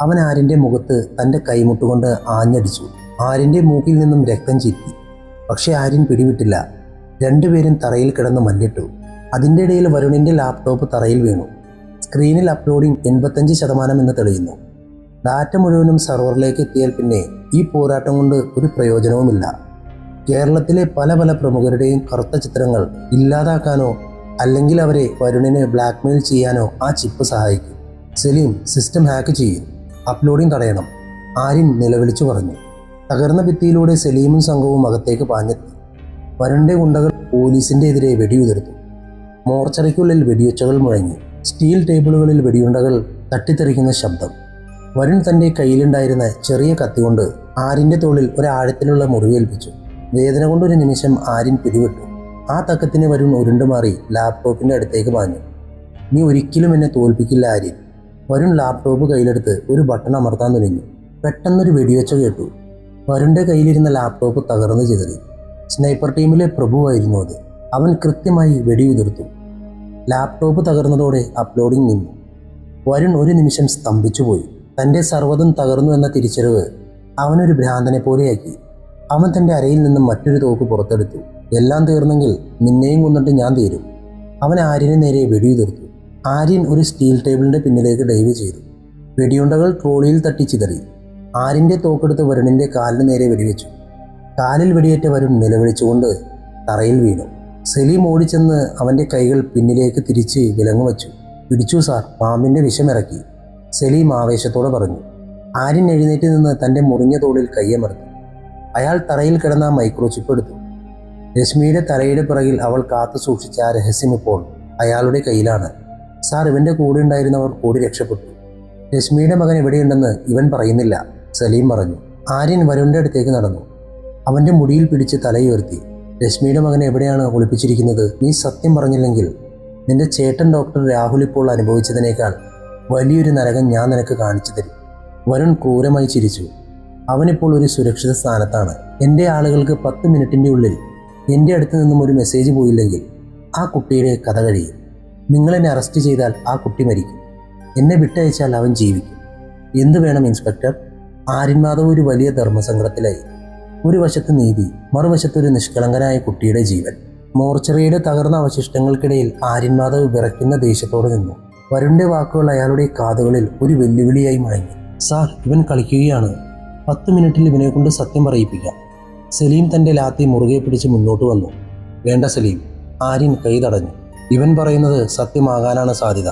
അവൻ ആര്യൻ്റെ മുഖത്ത് തൻ്റെ കൈമുട്ടുകൊണ്ട് ആഞ്ഞടിച്ചു. ആര്യൻ്റെ മൂക്കിൽ നിന്നും രക്തം ചീറ്റി. പക്ഷേ ആര്യൻ പിടിവിട്ടില്ല. 2 പേരും തറയിൽ കിടന്ന് മല്ലിട്ടു. അതിൻ്റെ ഇടയിൽ വരുണിൻ്റെ ലാപ്ടോപ്പ് തറയിൽ വീണു. സ്ക്രീനിൽ അപ്ലോഡിംഗ് 85% എന്ന് തെളിയുന്നു. ഡാറ്റ മുഴുവനും സെർവറിലേക്ക് എത്തിയാൽ പിന്നെ ഈ പോരാട്ടം കൊണ്ട് ഒരു പ്രയോജനവുമില്ല. കേരളത്തിലെ പല പ്രമുഖരുടെയും കറുത്ത ചിത്രങ്ങൾ ഇല്ലാതാക്കാനോ അല്ലെങ്കിൽ അവരെ വരുണിനെ ബ്ലാക്ക്മെയിൽ ചെയ്യാനോ ആ ചിപ്പ് സഹായിക്കും. സലീം, സിസ്റ്റം ഹാക്ക് ചെയ്യും, അപ്ലോഡിംഗ് തടയണം, ആര്യൻ നിലവിളിച്ചു പറഞ്ഞു. തകർന്ന ഭിത്തിയിലൂടെ സലീമും സംഘവും അകത്തേക്ക് പാഞ്ഞെത്തി. വരുണിൻ്റെ ഗുണ്ടകൾ പോലീസിൻ്റെ എതിരെ വെടിയുതിർത്തു. മോർച്ചറിക്കുള്ളിൽ വെടിയൊച്ചകൾ മുഴങ്ങി. സ്റ്റീൽ ടേബിളുകളിൽ വെടിയുണ്ടകൾ തട്ടിത്തെറിക്കുന്ന ശബ്ദം. വരുൺ തൻ്റെ കയ്യിലുണ്ടായിരുന്ന ചെറിയ കത്തികൊണ്ട് ആര്യൻ്റെ തോളിൽ ഒരാഴത്തിലുള്ള മുറിവേൽപ്പിച്ചു. വേദന കൊണ്ടൊരു നിമിഷം ആര്യൻ പിടിവിട്ടു. ആ തക്കത്തിന് വരുൺ ഉരുണ്ടുമാറി ലാപ്ടോപ്പിൻ്റെ അടുത്തേക്ക് പാഞ്ഞു. നീ ഒരിക്കലും എന്നെ തോൽപ്പിക്കില്ല ആര്യൻ. വരുൺ ലാപ്ടോപ്പ് കയ്യിലെടുത്ത് ഒരു ബട്ടൺ അമർത്താൻ തുനിഞ്ഞു. പെട്ടെന്നൊരു വെടിവെച്ച കേട്ടു. വരുണിൻ്റെ കയ്യിലിരുന്ന ലാപ്ടോപ്പ് തകർന്നു ചിതറി. സ്നൈപ്പർ ടീമിലെ പ്രഭുവായിരുന്നു അത്. അവൻ കൃത്യമായി വെടിയുതിർത്തു. ലാപ്ടോപ്പ് തകർന്നതോടെ അപ്ലോഡിംഗ് നിന്നു. വരുൺ ഒരു നിമിഷം സ്തംഭിച്ചുപോയി. തൻ്റെ സർവ്വതും തകർന്നു എന്ന തിരിച്ചറിവ് അവനൊരു ഭ്രാന്തനെ പോലെയാക്കി. അവൻ തൻ്റെ അരയിൽ നിന്നും മറ്റൊരു തോക്ക് പുറത്തെടുത്തു. എല്ലാം തീർന്നെങ്കിൽ നിന്നെയും കൊന്നിട്ട് ഞാൻ തീരും. അവൻ ആര്യന് നേരെ വെടിയുതിർത്തു. ആര്യൻ ഒരു സ്റ്റീൽ ടേബിളിൻ്റെ പിന്നിലേക്ക് ഡൈവ് ചെയ്തു. വെടിയുണ്ടകൾ ട്രോളിയിൽ തട്ടി ചിതറി. ആര്യൻ്റെ തോക്കെടുത്ത് വരുണിൻ്റെ കാലിന് നേരെ വെടിവെച്ചു. കാലിൽ വെടിയേറ്റ വരുൺ നിലവിളിച്ചുകൊണ്ട് തറയിൽ വീണു. സലീം ഓടിച്ചെന്ന് അവൻ്റെ കൈകൾ പിന്നിലേക്ക് തിരിച്ച് വിലങ്ങു വച്ചു. പിടിച്ചു സാർ, പാമ്പിൻ്റെ വിഷമിറക്കി, സലീം ആവേശത്തോടെ പറഞ്ഞു. ആര്യൻ എഴുന്നേറ്റ് നിന്ന് തൻ്റെ മുറിഞ്ഞ തോളിൽ കയ്യമർത്തി. അയാൾ തറയിൽ കിടന്ന മൈക്രോ ചിപ്പ് എടുത്തു. രശ്മിയുടെ തലയുടെ പിറകിൽ അവൾ കാത്തു സൂക്ഷിച്ച ആ രഹസ്യം ഇപ്പോൾ അയാളുടെ കയ്യിലാണ്. സാർ, ഇവൻ്റെ കൂടെ ഉണ്ടായിരുന്നവർ ഓടി രക്ഷപ്പെട്ടു. രശ്മിയുടെ മകൻ എവിടെയുണ്ടെന്ന് ഇവൻ പറയുന്നില്ല, സലീം പറഞ്ഞു. ആര്യൻ വരുണിൻ്റെ അടുത്തേക്ക് നടന്നു. അവൻ്റെ മുടിയിൽ പിടിച്ച് തലയുയർത്തി. രശ്മിയുടെ മകൻ എവിടെയാണ് ഒളിപ്പിച്ചിരിക്കുന്നത്? നീ സത്യം പറഞ്ഞില്ലെങ്കിൽ നിന്റെ ചേട്ടൻ ഡോക്ടർ രാഹുൽ ഇപ്പോൾ അനുഭവിച്ചതിനേക്കാൾ വലിയൊരു നരകം ഞാൻ നിനക്ക് കാണിച്ചു തരും. വരുൺ ക്രൂരമായി ചിരിച്ചു. അവനിപ്പോൾ ഒരു സുരക്ഷിത സ്ഥാനത്താണ്. എൻ്റെ ആളുകൾക്ക് 10 മിനിറ്റിൻ്റെ ഉള്ളിൽ എൻ്റെ അടുത്ത് നിന്നും ഒരു മെസ്സേജ് പോയില്ലെങ്കിൽ ആ കുട്ടിയുടെ കഥ കഴിയും. നിങ്ങളെന്നെ അറസ്റ്റ് ചെയ്താൽ ആ കുട്ടി മരിക്കും. എന്നെ വിട്ടയച്ചാൽ അവൻ ജീവിക്കും. എന്ത് വേണം ഇൻസ്പെക്ടർ? ആര്യൻ മാധവ് ഒരു വലിയ ധർമ്മസങ്കടത്തിലായി. ഒരു വശത്ത് നീതി, മറുവശത്ത് ഒരു നിഷ്കളങ്കനായ കുട്ടിയുടെ ജീവൻ. മോർച്ചറിയുടെ തകർന്ന അവശിഷ്ടങ്ങൾക്കിടയിൽ ആര്യൻ മാധവ് വിറയ്ക്കുന്ന ദേഷ്യത്തോടെ നിന്നു. വരുണിന്റെ വാക്കുകൾ അയാളുടെ കാതുകളിൽ ഒരു വെല്ലുവിളിയായി മുഴങ്ങി. സാർ, ഇവൻ കളിക്കുകയാണ്. 10 മിനിറ്റിൽ ഇവനെ കൊണ്ട് സത്യം പറയിപ്പിക്കാം. സലീം തൻ്റെ ലാത്തി മുറുകെ പിടിച്ച് മുന്നോട്ട് വന്നു. വേണ്ട സലീം, ആര്യൻ കൈ തടഞ്ഞു. ഇവൻ പറയുന്നത് സത്യമാകാനാണ് സാധ്യത.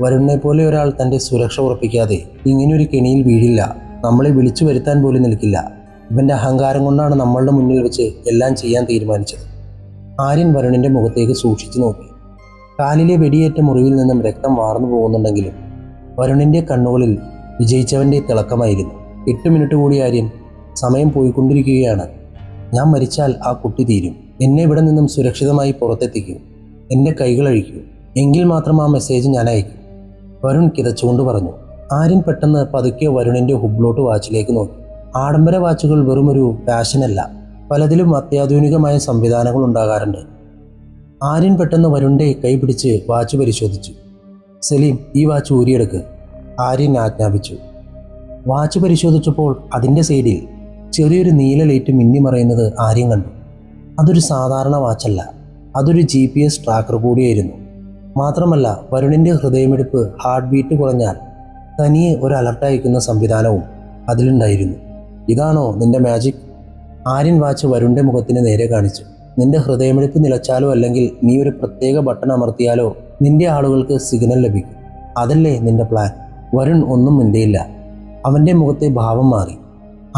വരുണിനെ പോലെ ഒരാൾ തൻ്റെ സുരക്ഷ ഉറപ്പിക്കാതെ ഇങ്ങനെയൊരു കെണിയിൽ വീഴില്ല. നമ്മളെ വിളിച്ചു വരുത്താൻ പോലും നിൽക്കില്ല. ഇവൻ്റെ അഹങ്കാരം കൊണ്ടാണ് നമ്മളുടെ മുന്നിൽ വെച്ച് എല്ലാം ചെയ്യാൻ തീരുമാനിച്ചത്. ആര്യൻ വരുണിൻ്റെ മുഖത്തേക്ക് സൂക്ഷിച്ചു നോക്കി. കാലിലെ വെടിയേറ്റ മുറിവിൽ നിന്നും രക്തം വാർന്നു പോകുന്നുണ്ടെങ്കിലും വരുണിൻ്റെ കണ്ണുകളിൽ വിജയിച്ചവൻ്റെ തിളക്കമായിരുന്നു. 8 മിനിറ്റ് കൂടി ആര്യൻ. സമയം പോയിക്കൊണ്ടിരിക്കുകയാണ്. ഞാൻ മരിച്ചാൽ ആ കുട്ടി തീരും. എന്നെ ഇവിടെ നിന്നും സുരക്ഷിതമായി പുറത്തെത്തിക്കൂ. എൻ്റെ കൈകൾ അഴിക്കൂ. എങ്കിൽ മാത്രം ആ മെസ്സേജ് ഞാൻ അയക്കും. വരുൺ കിതച്ചുകൊണ്ട് പറഞ്ഞു. ആര്യൻ പെട്ടെന്ന് പതുക്കെ വരുണിൻ്റെ ഹുബ്ലോട്ട് വാച്ചിലേക്ക് നോക്കി. ആഡംബര വാച്ചുകൾ വെറുമൊരു ഫാഷനല്ല. പലതിലും അത്യാധുനികമായ സംവിധാനങ്ങൾ ഉണ്ടാകാറുണ്ട്. ആര്യൻ പെട്ടെന്ന് വരുണിൻ്റെ കൈ പിടിച്ച് വാച്ച് പരിശോധിച്ചു. സലീം, ഈ വാച്ച് ഊരിയെടുക്ക്, ആര്യൻ ആജ്ഞാപിച്ചു. വാച്ച് പരിശോധിച്ചപ്പോൾ അതിൻ്റെ സൈഡിൽ ചെറിയൊരു നീല ലൈറ്റ് മിന്നിമറയുന്നത് ആര്യൻ കണ്ടു. അതൊരു സാധാരണ വാച്ചല്ല, അതൊരു GPS ട്രാക്കർ കൂടിയായിരുന്നു. മാത്രമല്ല, വരുണിൻ്റെ ഹൃദയമിടിപ്പ് ഹാർട്ട് ബീറ്റ് കുറഞ്ഞാൽ തനിയെ ഒരു അലർട്ട് അയക്കുന്ന സംവിധാനവും അതിലുണ്ടായിരുന്നു. ഇതാണോ നിന്റെ മാജിക്? ആര്യൻ വാച്ച് വരുണിൻ്റെ മുഖത്തിന് നേരെ കാണിച്ചു. നിന്റെ ഹൃദയമിടിപ്പ് നിലച്ചാലോ അല്ലെങ്കിൽ നീ ഒരു പ്രത്യേക ബട്ടൺ അമർത്തിയാലോ നിന്റെ ആളുകൾക്ക് സിഗ്നൽ ലഭിക്കും. അതല്ലേ നിന്റെ പ്ലാൻ? വരുൺ ഒന്നും മിണ്ടിയില്ല. അവൻ്റെ മുഖത്തെ ഭാവം മാറി.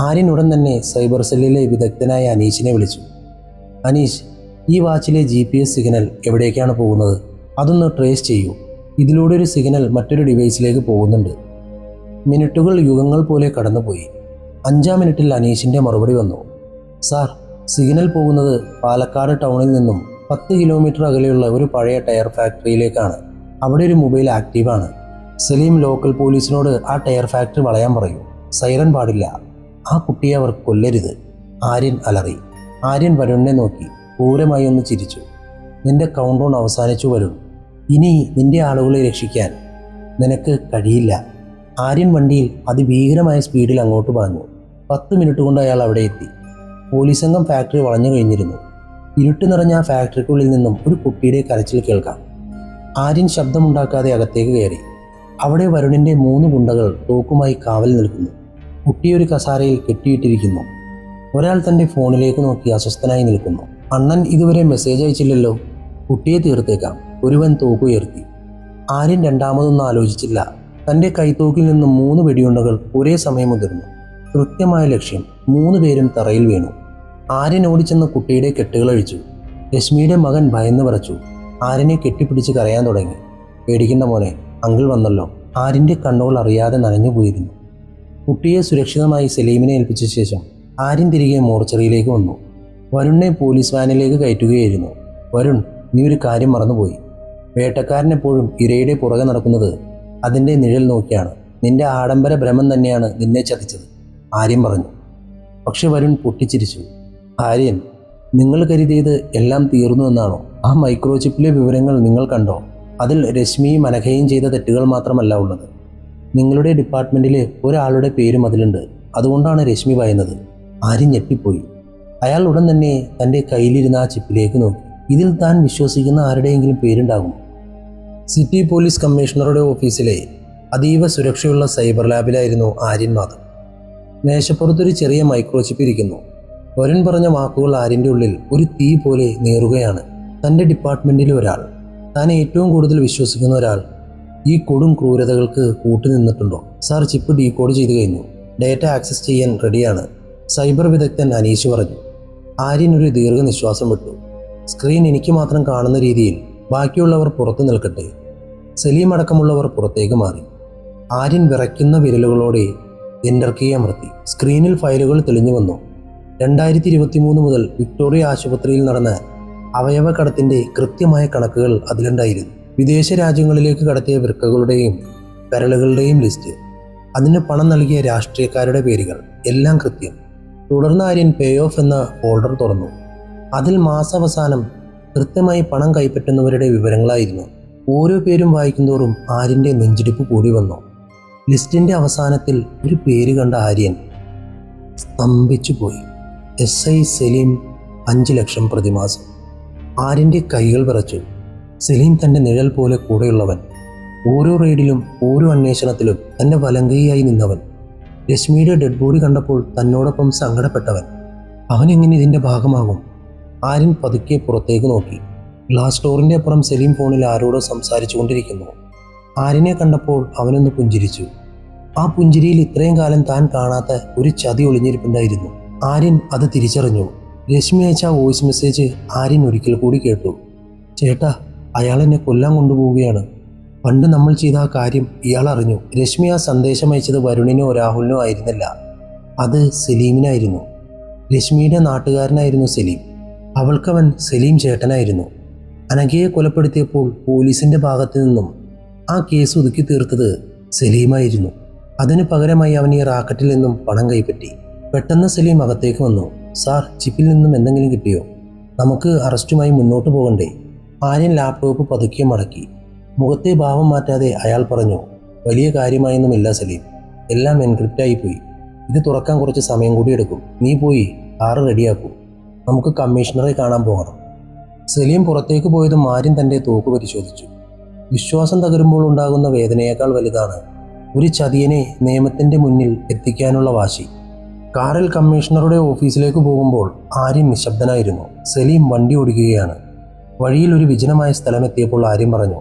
ആര്യൻ ഉടൻ തന്നെ സൈബർ സെല്ലിലെ വിദഗ്ധനായ അനീഷിനെ വിളിച്ചു. അനീഷ്, ഈ വാച്ചിലെ GPS സിഗ്നൽ എവിടേക്കാണ് പോകുന്നത്? അതൊന്ന് ട്രേസ് ചെയ്യൂ. ഇതിലൂടെ ഒരു സിഗ്നൽ മറ്റൊരു ഡിവൈസിലേക്ക് പോകുന്നുണ്ട്. മിനിറ്റുകൾ യുഗങ്ങൾ പോലെ കടന്നുപോയി. 5-ാം മിനിറ്റിൽ അനീഷിൻ്റെ മറുപടി വന്നു. സാർ, സിഗ്നൽ പോകുന്നത് പാലക്കാട് ടൗണിൽ നിന്നും 10 കിലോമീറ്റർ അകലെയുള്ള ഒരു പഴയ ടയർ ഫാക്ടറിയിലേക്കാണ്. അവിടെ ഒരു മൊബൈൽ ആക്റ്റീവാണ്. സലീം ലോക്കൽ പോലീസിനോട് ആ ടയർ ഫാക്ടറി വളയാൻ പറയൂ. സൈറൻ പാടില്ല. ആ കുട്ടിയെ അവർ കൊല്ലരുത്. ആര്യൻ അലറി. ആര്യൻ വരുണിനെ നോക്കി ക്രൂരമായി ഒന്ന് ചിരിച്ചു. നിന്റെ കൗണ്ട് ഡൗൺ അവസാനിച്ചു വരുൺ. ഇനി നിന്റെ ആളുകളെ രക്ഷിക്കാൻ നിനക്ക് കഴിയില്ല. ആര്യൻ വണ്ടിയിൽ അതിഭീകരമായ സ്പീഡിൽ അങ്ങോട്ട് പാഞ്ഞു. 10 മിനിറ്റ് കൊണ്ട് അയാൾ അവിടെ എത്തി. പോലീസ് സംഘം ഫാക്ടറി വളഞ്ഞു കഴിഞ്ഞിരുന്നു. ഇരുട്ട് നിറഞ്ഞ ആ ഫാക്ടറിക്കുള്ളിൽ നിന്നും ഒരു കുട്ടിയുടെ കരച്ചിൽ കേൾക്കാം. ആര്യൻ ശബ്ദമുണ്ടാക്കാതെ അകത്തേക്ക് കയറി. അവിടെ വരുണിൻ്റെ 3 ഗുണ്ടകൾ തോക്കുമായി കാവൽ നിൽക്കുന്നു. കുട്ടിയൊരു കസാരയിൽ കെട്ടിയിട്ടിരിക്കുന്നു. ഒരാൾ തൻ്റെ ഫോണിലേക്ക് നോക്കി അസ്വസ്ഥനായി നിൽക്കുന്നു. അണ്ണൻ ഇതുവരെ മെസ്സേജ് അയച്ചില്ലല്ലോ. കുട്ടിയെ തീർത്തേക്കാം. ഒരുവൻ തോക്കുയർത്തി. ആര്യൻ രണ്ടാമതൊന്നും ആലോചിച്ചില്ല. തൻ്റെ കൈത്തോക്കിൽ നിന്നും 3 വെടിയുണ്ടകൾ ഒരേ സമയം മുതിർന്നു. കൃത്യമായ ലക്ഷ്യം. 3 പേരും തറയിൽ വീണു. ആര്യൻ ഓടിച്ചെന്ന് കുട്ടിയുടെ കെട്ടുകൾ അഴിച്ചു. രശ്മിയുടെ മകൻ ഭയന്ന് വിറച്ചു. ആര്യനെ കെട്ടിപ്പിടിച്ച് കരയാൻ തുടങ്ങി. പേടിക്കേണ്ട മോനെ, അങ്കിൾ വന്നല്ലോ. ആര്യൻ്റെ കണ്ണുകൾ അറിയാതെ നനഞ്ഞു പോയിരുന്നു. കുട്ടിയെ സുരക്ഷിതമായി സലീമിനെ ഏൽപ്പിച്ച ശേഷം ആര്യൻ തിരികെ മോർച്ചറിയിലേക്ക് വന്നു. വരുണിനെ പോലീസ് വാനിലേക്ക് കയറ്റുകയായിരുന്നു. വരുൺ, നീ ഒരു കാര്യം മറന്നുപോയി. വേട്ടക്കാരൻ എപ്പോഴും ഇരയുടെ പുറകെ നടക്കുന്നത് അതിൻ്റെ നിഴൽ നോക്കിയാണ്. നിന്റെ ആഡംബര ഭ്രമം തന്നെയാണ് നിന്നെ ചതിച്ചത്, ആര്യൻ പറഞ്ഞു. പക്ഷെ വരുൺ പൊട്ടിച്ചിരിച്ചു. ആര്യൻ, നിങ്ങൾ കരുതിയത് എല്ലാം തീർന്നു എന്നാണോ? ആ മൈക്രോചിപ്പിലെ വിവരങ്ങൾ നിങ്ങൾ കണ്ടോ? അതിൽ രശ്മിയും അനഘയും ചെയ്ത തെറ്റുകൾ മാത്രമല്ല ഉള്ളത്. നിങ്ങളുടെ ഡിപ്പാർട്ട്മെൻറ്റിലെ ഒരാളുടെ പേരും അതിലുണ്ട്. അതുകൊണ്ടാണ് രശ്മി ഭയന്നത്. ആര്യൻ ഞെട്ടിപ്പോയി. അയാൾ ഉടൻ തന്നെ തൻ്റെ കയ്യിലിരുന്ന ആ ചിപ്പിലേക്ക് നോക്കി. ഇതിൽ താൻ വിശ്വസിക്കുന്ന ആരുടെയെങ്കിലും പേരുണ്ടാകും. സിറ്റി പോലീസ് കമ്മീഷണറുടെ ഓഫീസിലെ അതീവ സുരക്ഷയുള്ള സൈബർ ലാബിലായിരുന്നു ആര്യൻ മാധവ്. മേശപ്പുറത്തൊരു ചെറിയ മൈക്രോചിപ്പ് ഇരിക്കുന്നു. വരുൺ പറഞ്ഞ വാക്കുകൾ ആര്യൻ്റെ ഉള്ളിൽ ഒരു തീ പോലെ നേറുകയാണ്. തൻ്റെ ഡിപ്പാർട്ട്മെൻറ്റിലെ ഒരാൾ, താൻ ഏറ്റവും കൂടുതൽ വിശ്വസിക്കുന്ന ഒരാൾ ഈ കൊടും ക്രൂരതകൾക്ക് കൂട്ടുനിന്നിട്ടുണ്ടോ? സാർ, ചിപ്പ് ഡീകോഡ് ചെയ്തു കഴിഞ്ഞു. ഡേറ്റ ആക്സസ് ചെയ്യാൻ റെഡിയാണ്, സൈബർ വിദഗ്ധൻ അനീഷ് പറഞ്ഞു. ആര്യൻ ഒരു ദീർഘനിശ്വാസം വിട്ടു. സ്ക്രീൻ എനിക്ക് മാത്രം കാണുന്ന രീതിയിൽ ബാക്കിയുള്ളവർ പുറത്തു നിൽക്കട്ടെ. സലീം അടക്കമുള്ളവർ പുറത്തേക്ക് മാറി. ആര്യൻ വിറയ്ക്കുന്ന വിരലുകളോടെ എൻ്റർ കീ അമർത്തി. സ്ക്രീനിൽ ഫയലുകൾ തെളിഞ്ഞു വന്നു. 2023 മുതൽ വിക്ടോറിയ ആശുപത്രിയിൽ നടന്ന അവയവ കടത്തിൻ്റെ കൃത്യമായ കണക്കുകൾ അതിലുണ്ടായിരുന്നു. വിദേശ രാജ്യങ്ങളിലേക്ക് കടത്തിയ വൃക്കകളുടെയും കരളുകളുടെയും ലിസ്റ്റ്, അതിന് പണം നൽകിയ രാഷ്ട്രീയക്കാരുടെ പേരുകൾ എല്ലാം കൃത്യം. തുടർന്ന് ആര്യൻ പേ ഓഫ് എന്ന ഫോൾഡർ തുറന്നു. അതിൽ മാസാവസാനം കൃത്യമായി പണം കൈപ്പറ്റുന്നവരുടെ വിവരങ്ങളായിരുന്നു. ഓരോ പേരും വായിക്കുന്തോറും ആര്യൻ്റെ നെഞ്ചിടിപ്പ് കൂടി വന്നു. ലിസ്റ്റിൻ്റെ അവസാനത്തിൽ ഒരു പേര് കണ്ട ആര്യൻ സ്തംഭിച്ചു പോയി. SI സലീം, 5 ലക്ഷം പ്രതിമാസം. ആര്യൻ്റെ കൈകൾ വിറച്ചു. സലീം തൻ്റെ നിഴൽ പോലെ കൂടെയുള്ളവൻ, ഓരോ റെയ്ഡിലും ഓരോ അന്വേഷണത്തിലും തൻ്റെ വലങ്കൈയായി നിന്നവൻ, രശ്മിയുടെ ഡെഡ് ബോഡി കണ്ടപ്പോൾ തന്നോടൊപ്പം സങ്കടപ്പെട്ടവൻ. അവനെങ്ങനെ ഇതിൻ്റെ ഭാഗമാകും? ആര്യൻ പതുക്കെ പുറത്തേക്ക് നോക്കി. ഗ്ലാസ് ഡോറിൻ്റെ അപ്പുറം സലീം ഫോണിൽ ആരോടോ സംസാരിച്ചു കൊണ്ടിരിക്കുന്നു. ആര്യനെ കണ്ടപ്പോൾ അവനൊന്ന് പുഞ്ചിരിച്ചു. ആ പുഞ്ചിരിയിൽ ഇത്രയും കാലം താൻ കാണാത്ത ഒരു ചതി ഒളിഞ്ഞിരിപ്പുണ്ടായിരുന്നു. ആര്യൻ അത് തിരിച്ചറിഞ്ഞു. രശ്മി അയച്ച വോയിസ് മെസ്സേജ് ആര്യൻ ഒരിക്കൽ കൂടി കേട്ടു. ചേട്ടാ, അയാൾ എന്നെ കൊല്ലാൻ കൊണ്ടുപോവുകയാണ്. പണ്ട് നമ്മൾ ചെയ്ത ആ കാര്യം ഇയാൾ അറിഞ്ഞു. രശ്മി ആ സന്ദേശം അയച്ചത് വരുണിനോ രാഹുലിനോ ആയിരുന്നില്ല, അത് സലീമിനായിരുന്നു. രശ്മിയുടെ നാട്ടുകാരനായിരുന്നു സലീം. അവൾക്കവൻ സലീം ചേട്ടനായിരുന്നു. അനഘയെ കൊലപ്പെടുത്തിയപ്പോൾ പോലീസിൻ്റെ ഭാഗത്തു നിന്നും ആ കേസ് ഒതുക്കി തീർത്തത് സലീമായിരുന്നു. അതിനു പകരമായി അവൻ ഈ റാക്കറ്റിൽ നിന്നും പണം കൈപ്പറ്റി. പെട്ടെന്ന് സലീം അകത്തേക്ക് വന്നു. സാർ, ചിപ്പിൽ നിന്നും എന്തെങ്കിലും കിട്ടിയോ? നമുക്ക് അറസ്റ്റുമായി മുന്നോട്ട് പോകണ്ടേ? ആര്യൻ ലാപ്ടോപ്പ് പതുക്കെ മടക്കി. മുഖത്തെ ഭാവം മാറ്റാതെ അയാൾ പറഞ്ഞു, വലിയ കാര്യമായൊന്നുമില്ല സലീം, എല്ലാം എൻക്രിപ്റ്റായി പോയി. ഇത് തുറക്കാൻ കുറച്ച് സമയം കൂടി എടുക്കും. നീ പോയി കാറ് റെഡിയാക്കൂ, നമുക്ക് കമ്മീഷണറെ കാണാൻ പോകണം. സലീം പുറത്തേക്ക് പോയതും ആര്യൻ തൻ്റെ തോക്ക് പരിശോധിച്ചു. വിശ്വാസം തകരുമ്പോൾ ഉണ്ടാകുന്ന വേദനയേക്കാൾ വലുതാണ് ഒരു ചതിയനെ നിയമത്തിൻ്റെ മുന്നിൽ എത്തിക്കാനുള്ള വാശി. കാറിൽ കമ്മീഷണറുടെ ഓഫീസിലേക്ക് പോകുമ്പോൾ ആര്യൻ നിശബ്ദനായിരുന്നു. സലീം വണ്ടി ഓടിക്കുകയാണ്. വഴിയിൽ ഒരു വിജനമായ സ്ഥലമെത്തിയപ്പോൾ ആര്യൻ പറഞ്ഞു,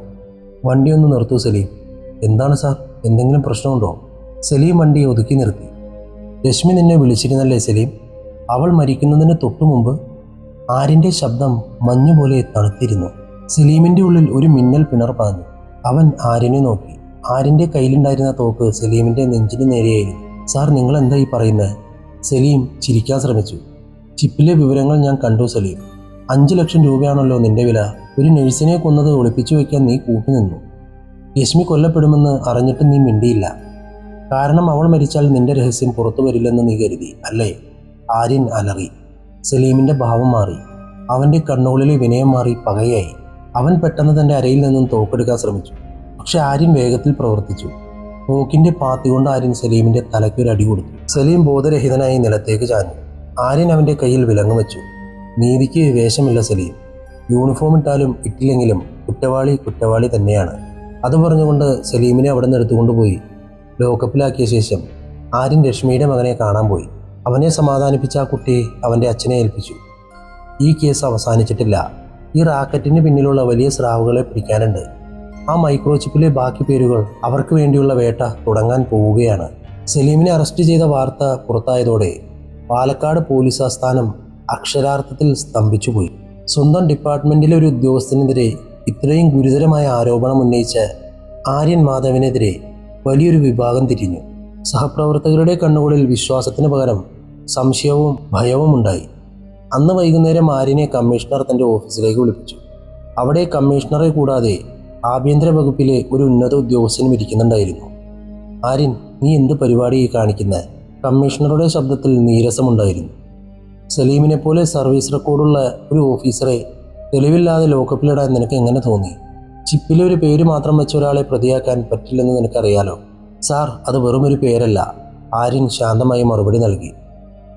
വണ്ടി ഒന്ന് നിർത്തൂ സലീം. എന്താണ് സാർ, എന്തെങ്കിലും പ്രശ്നമുണ്ടോ? സലീം വണ്ടി ഒതുക്കി നിർത്തി. രശ്മി നിന്നെ വിളിച്ചിരുന്നല്ലേ സലീം? അവൾ മരിക്കുന്നതിന് തൊട്ടു മുമ്പ്. ആര്യൻ്റെ ശബ്ദം മഞ്ഞുപോലെ തണുത്തിരുന്നു. സലീമിൻ്റെ ഉള്ളിൽ ഒരു മിന്നൽ പിണർ പാഞ്ഞു. അവൻ ആര്യനെ നോക്കി. ആര്യൻ്റെ കയ്യിലുണ്ടായിരുന്ന തോക്ക് സലീമിൻ്റെ നെഞ്ചിന് നേരെയായിരുന്നു. സാർ, നിങ്ങൾ എന്താ ഈ പറയുന്നത്? സലീം ചിരിക്കാൻ ശ്രമിച്ചു. ചിപ്പിലെ വിവരങ്ങൾ ഞാൻ കണ്ടു സലീം. 5 ലക്ഷം രൂപയാണല്ലോ നിന്റെ വില. ഒരു നഴ്സിനെ കൊന്നത് ഒളിപ്പിച്ചു വയ്ക്കാൻ നീ കൂട്ടുനിന്നു. രശ്മി കൊല്ലപ്പെടുമെന്ന് അറിഞ്ഞിട്ട് നീ മിണ്ടിയില്ല. കാരണം അവൾ മരിച്ചാൽ നിന്റെ രഹസ്യം പുറത്തു വരില്ലെന്ന് നീ കരുതി അല്ലേ? ആര്യൻ അലറി. സലീമിൻ്റെ ഭാവം മാറി. അവൻ്റെ കണ്ണുകളിലെ വിനയം മാറി പകയായി. അവൻ പെട്ടെന്ന് തൻ്റെ അരയിൽ നിന്നും തോക്കെടുക്കാൻ ശ്രമിച്ചു. പക്ഷെ ആര്യൻ വേഗത്തിൽ പ്രവർത്തിച്ചു. തോക്കിൻ്റെ പാത്തി കൊണ്ട് ആര്യൻ സലീമിൻ്റെ തലയ്ക്കൊരു അടി കൊടുത്തു. സലീം ബോധരഹിതനായി നിലത്തേക്ക് ചാഞ്ഞു. ആര്യൻ അവൻ്റെ കയ്യിൽ വിലങ്ങ് വെച്ചു. നീതിക്ക് വേഷമില്ല സലീം. യൂണിഫോം ഇട്ടാലും ഇട്ടില്ലെങ്കിലും കുറ്റവാളി കുറ്റവാളി തന്നെയാണ്. അത് പറഞ്ഞുകൊണ്ട് സലീമിനെ അവിടെ നിന്ന് എടുത്തുകൊണ്ടുപോയി ലോക്കപ്പിലാക്കിയ ശേഷം ആര്യൻ രശ്മിയുടെ മകനെ കാണാൻ പോയി. അവനെ സമാധാനിപ്പിച്ച ആ കുട്ടിയെ അവൻ്റെ അച്ഛനെ ഏൽപ്പിച്ചു. ഈ കേസ് അവസാനിച്ചിട്ടില്ല. ഈ റാക്കറ്റിന് പിന്നിലുള്ള വലിയ സ്രാവുകളെ പിടിക്കാനുണ്ട്. ആ മൈക്രോചിപ്പിലെ ബാക്കി പേരുകൾ അവർക്ക് വേണ്ടിയുള്ള വേട്ട തുടങ്ങാൻ പോവുകയാണ്. സലീമിനെ അറസ്റ്റ് ചെയ്ത വാർത്ത പുറത്തായതോടെ പാലക്കാട് പോലീസ് ആസ്ഥാനം അക്ഷരാർത്ഥത്തിൽ സ്തംഭിച്ചുപോയി. സ്വന്തം ഡിപ്പാർട്ട്മെൻറ്റിലെ ഒരു ഉദ്യോഗസ്ഥനെതിരെ ഇത്രയും ഗുരുതരമായ ആരോപണം ഉന്നയിച്ച ആര്യൻ മാധവനെതിരെ വലിയൊരു വിഭാഗം തിരിഞ്ഞു. സഹപ്രവർത്തകരുടെ കണ്ണുകളിൽ വിശ്വാസത്തിന് പകരം സംശയവും ഭയവും ഉണ്ടായി. അന്ന് വൈകുന്നേരം ആര്യനെ കമ്മീഷണർ തൻ്റെ ഓഫീസിലേക്ക് വിളിപ്പിച്ചു. അവിടെ കമ്മീഷണറെ കൂടാതെ ആഭ്യന്തര വകുപ്പിലെ ഒരു ഉന്നത ഉദ്യോഗസ്ഥനും ഇരിക്കുന്നുണ്ടായിരുന്നു. ആര്യൻ, നീ എന്ത് പരിപാടിയായി കാണിക്കുന്നത്? കമ്മീഷണറുടെ ശബ്ദത്തിൽ നീരസമുണ്ടായിരുന്നു. സലീമിനെ പോലെ സർവീസ് റെക്കോർഡുള്ള ഒരു ഓഫീസറെ തെളിവില്ലാതെ ലോക്കപ്പിലിടാൻ നിനക്ക് എങ്ങനെ തോന്നി? ചിപ്പിലെ ഒരു പേര് മാത്രം വെച്ച ഒരാളെ പ്രതിയാക്കാൻ പറ്റില്ലെന്ന് നിനക്കറിയാലോ. സാർ, അത് വെറുമൊരു പേരല്ല. ആര്യൻ ശാന്തമായി മറുപടി നൽകി.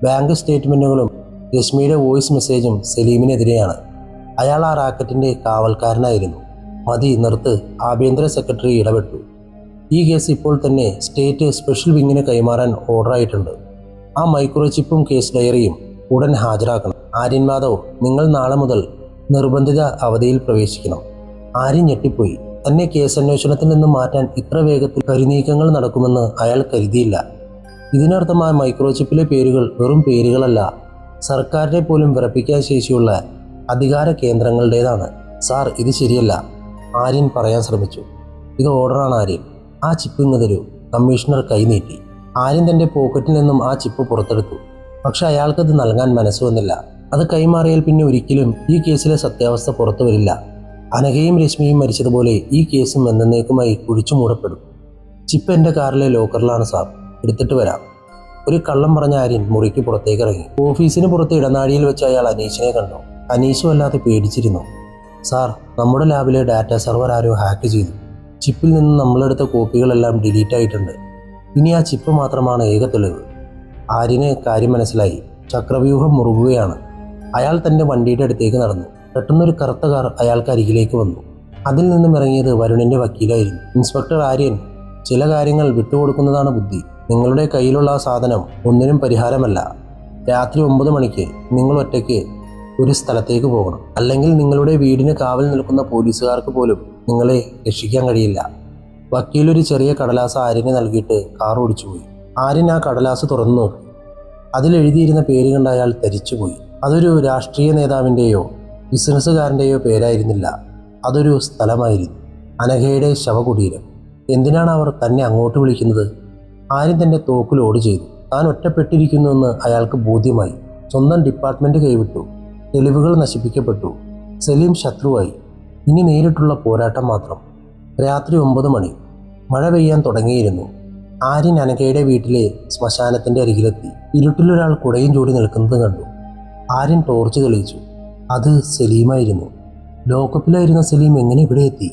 ബാങ്ക് സ്റ്റേറ്റ്മെൻറ്റുകളും രശ്മിയുടെ വോയിസ് മെസ്സേജും സലീമിനെതിരെയാണ്. അയാൾ ആ റാക്കറ്റിൻ്റെ കാവൽക്കാരനായിരുന്നു. മതി, നിർത്ത്. ആഭ്യന്തര സെക്രട്ടറി ഇടപെട്ടു. ഈ കേസ് ഇപ്പോൾ തന്നെ സ്റ്റേറ്റ് സ്പെഷ്യൽ വിങ്ങിന് കൈമാറാൻ ഓർഡറായിട്ടുണ്ട്. ആ മൈക്രോചിപ്പും കേസ് ഡയറിയും ഉടൻ ഹാജരാക്കണം. ആര്യൻ മാധവ്, നിങ്ങൾ നാളെ മുതൽ നിർബന്ധിത അവധിയിൽ പ്രവേശിക്കണം. ആര്യൻ ഞെട്ടിപ്പോയി. തന്നെ കേസന്വേഷണത്തിൽ നിന്നും മാറ്റാൻ ഇത്ര വേഗത്തിൽ കരുനീക്കങ്ങൾ നടക്കുമെന്ന് അയാൾ കരുതിയില്ല. ഇതിനർത്ഥം ആ മൈക്രോചിപ്പിലെ പേരുകൾ വെറും പേരുകളല്ല, സർക്കാരിനെ പോലും വിറപ്പിക്കാൻ ശേഷിയുള്ള അധികാര കേന്ദ്രങ്ങളുടേതാണ്. സാർ, ഇത് ശരിയല്ല, ആര്യൻ പറയാൻ ശ്രമിച്ചു. ഇത് ഓർഡറാണ് ആര്യൻ. ആ ചിപ്പ് ഇങ്ങ് തരൂ. കമ്മീഷണർ കൈനീട്ടി. ആര്യൻ തൻ്റെ പോക്കറ്റിൽ നിന്നും ആ ചിപ്പ് പുറത്തെടുത്തു. പക്ഷെ അയാൾക്കത് നൽകാൻ മനസ്സ് വന്നില്ല. അത് കൈമാറിയാൽ പിന്നെ ഒരിക്കലും ഈ കേസിലെ സത്യാവസ്ഥ പുറത്തു വരില്ല. അനഘയും രശ്മിയും മരിച്ചതുപോലെ ഈ കേസും എന്നേക്കുമായി കുഴിച്ചു മൂടപ്പെടും. ചിപ്പ് എൻ്റെ കാറിലെ ലോക്കറിലാണ് സാർ, എടുത്തിട്ട് വരാം. ഒരു കള്ളം പറഞ്ഞ ആര്യൻ മുറിക്ക് പുറത്തേക്ക് ഇറങ്ങി. ഓഫീസിന് പുറത്ത് ഇടനാഴിയിൽ വെച്ച് അയാൾ അനീഷിനെ കണ്ടു. അനീഷ് വല്ലാതെ പേടിച്ചിരുന്നു. സാർ, നമ്മുടെ ലാബിലെ ഡാറ്റ സെർവർ ആരോ ഹാക്ക് ചെയ്തു. ചിപ്പിൽ നിന്ന് നമ്മളെടുത്ത കോപ്പികളെല്ലാം ഡിലീറ്റ് ആയിട്ടുണ്ട്. ഇനി ആ ചിപ്പ് മാത്രമാണ് ഏക തെളിവ്. ആര്യന് കാര്യം മനസ്സിലായി. ചക്രവ്യൂഹം മുറുകുകയാണ്. അയാൾ തൻ്റെ വണ്ടിയുടെ അടുത്തേക്ക് നടന്നു. പെട്ടെന്നൊരു കറുത്ത കാർ അയാൾക്ക് അരികിലേക്ക് വന്നു. അതിൽ നിന്നും ഇറങ്ങിയത് വരുണിൻ്റെ വക്കീലായിരുന്നു. ഇൻസ്പെക്ടർ ആര്യൻ, ചില കാര്യങ്ങൾ വിട്ടുകൊടുക്കുന്നതാണ് ബുദ്ധി. നിങ്ങളുടെ കയ്യിലുള്ള ആ സാധനം ഒന്നിനും പരിഹാരമല്ല. രാത്രി 9 മണിക്ക് നിങ്ങൾ ഒറ്റയ്ക്ക് ഒരു സ്ഥലത്തേക്ക് പോകണം. അല്ലെങ്കിൽ നിങ്ങളുടെ വീടിന് കാവൽ നിൽക്കുന്ന പോലീസുകാർക്ക് പോലും നിങ്ങളെ രക്ഷിക്കാൻ കഴിയില്ല. വക്കീൽ ഒരു ചെറിയ കടലാസ് ആര്യന് നൽകിയിട്ട് കാർ ഓടിച്ചുപോയി. ആര്യൻ ആ കടലാസ് തുറന്നു നോക്കി. അതിലെഴുതിയിരുന്ന പേര് കണ്ട അയാൾ തരിച്ചുപോയി. അതൊരു രാഷ്ട്രീയ നേതാവിൻ്റെയോ ബിസിനസ്സുകാരൻ്റെയോ പേരായിരുന്നില്ല. അതൊരു സ്ഥലമായിരുന്നു. അനഘയുടെ ശവകുടീരം. എന്തിനാണ് അവർ തന്നെ അങ്ങോട്ട് വിളിക്കുന്നത്? ആര്യൻ തൻ്റെ തോക്ക് ലോഡ് ചെയ്തു. താൻ ഒറ്റപ്പെട്ടിരിക്കുന്നുവെന്ന് അയാൾക്ക് ബോധ്യമായി. സ്വന്തം ഡിപ്പാർട്ട്മെൻറ്റ് കൈവിട്ടു. തെളിവുകൾ നശിപ്പിക്കപ്പെട്ടു. സലീം ശത്രുവായി. ഇനി നേരിട്ടുള്ള പോരാട്ടം മാത്രം. രാത്രി 9 മണി. മഴ പെയ്യാൻ തുടങ്ങിയിരുന്നു. ആര്യൻ അനഘയുടെ വീട്ടിലെ ശ്മശാനത്തിൻ്റെ അരികിലെത്തി. ഇരുട്ടിലൊരാൾ കുടയും ചൂടി നിൽക്കുന്നത് കണ്ടു. ആര്യൻ ടോർച്ച് തെളിയിച്ചു. അത് സലീമായിരുന്നു. ലോക്കപ്പിലായിരുന്ന സലീം എങ്ങനെ ഇവിടെ എത്തി?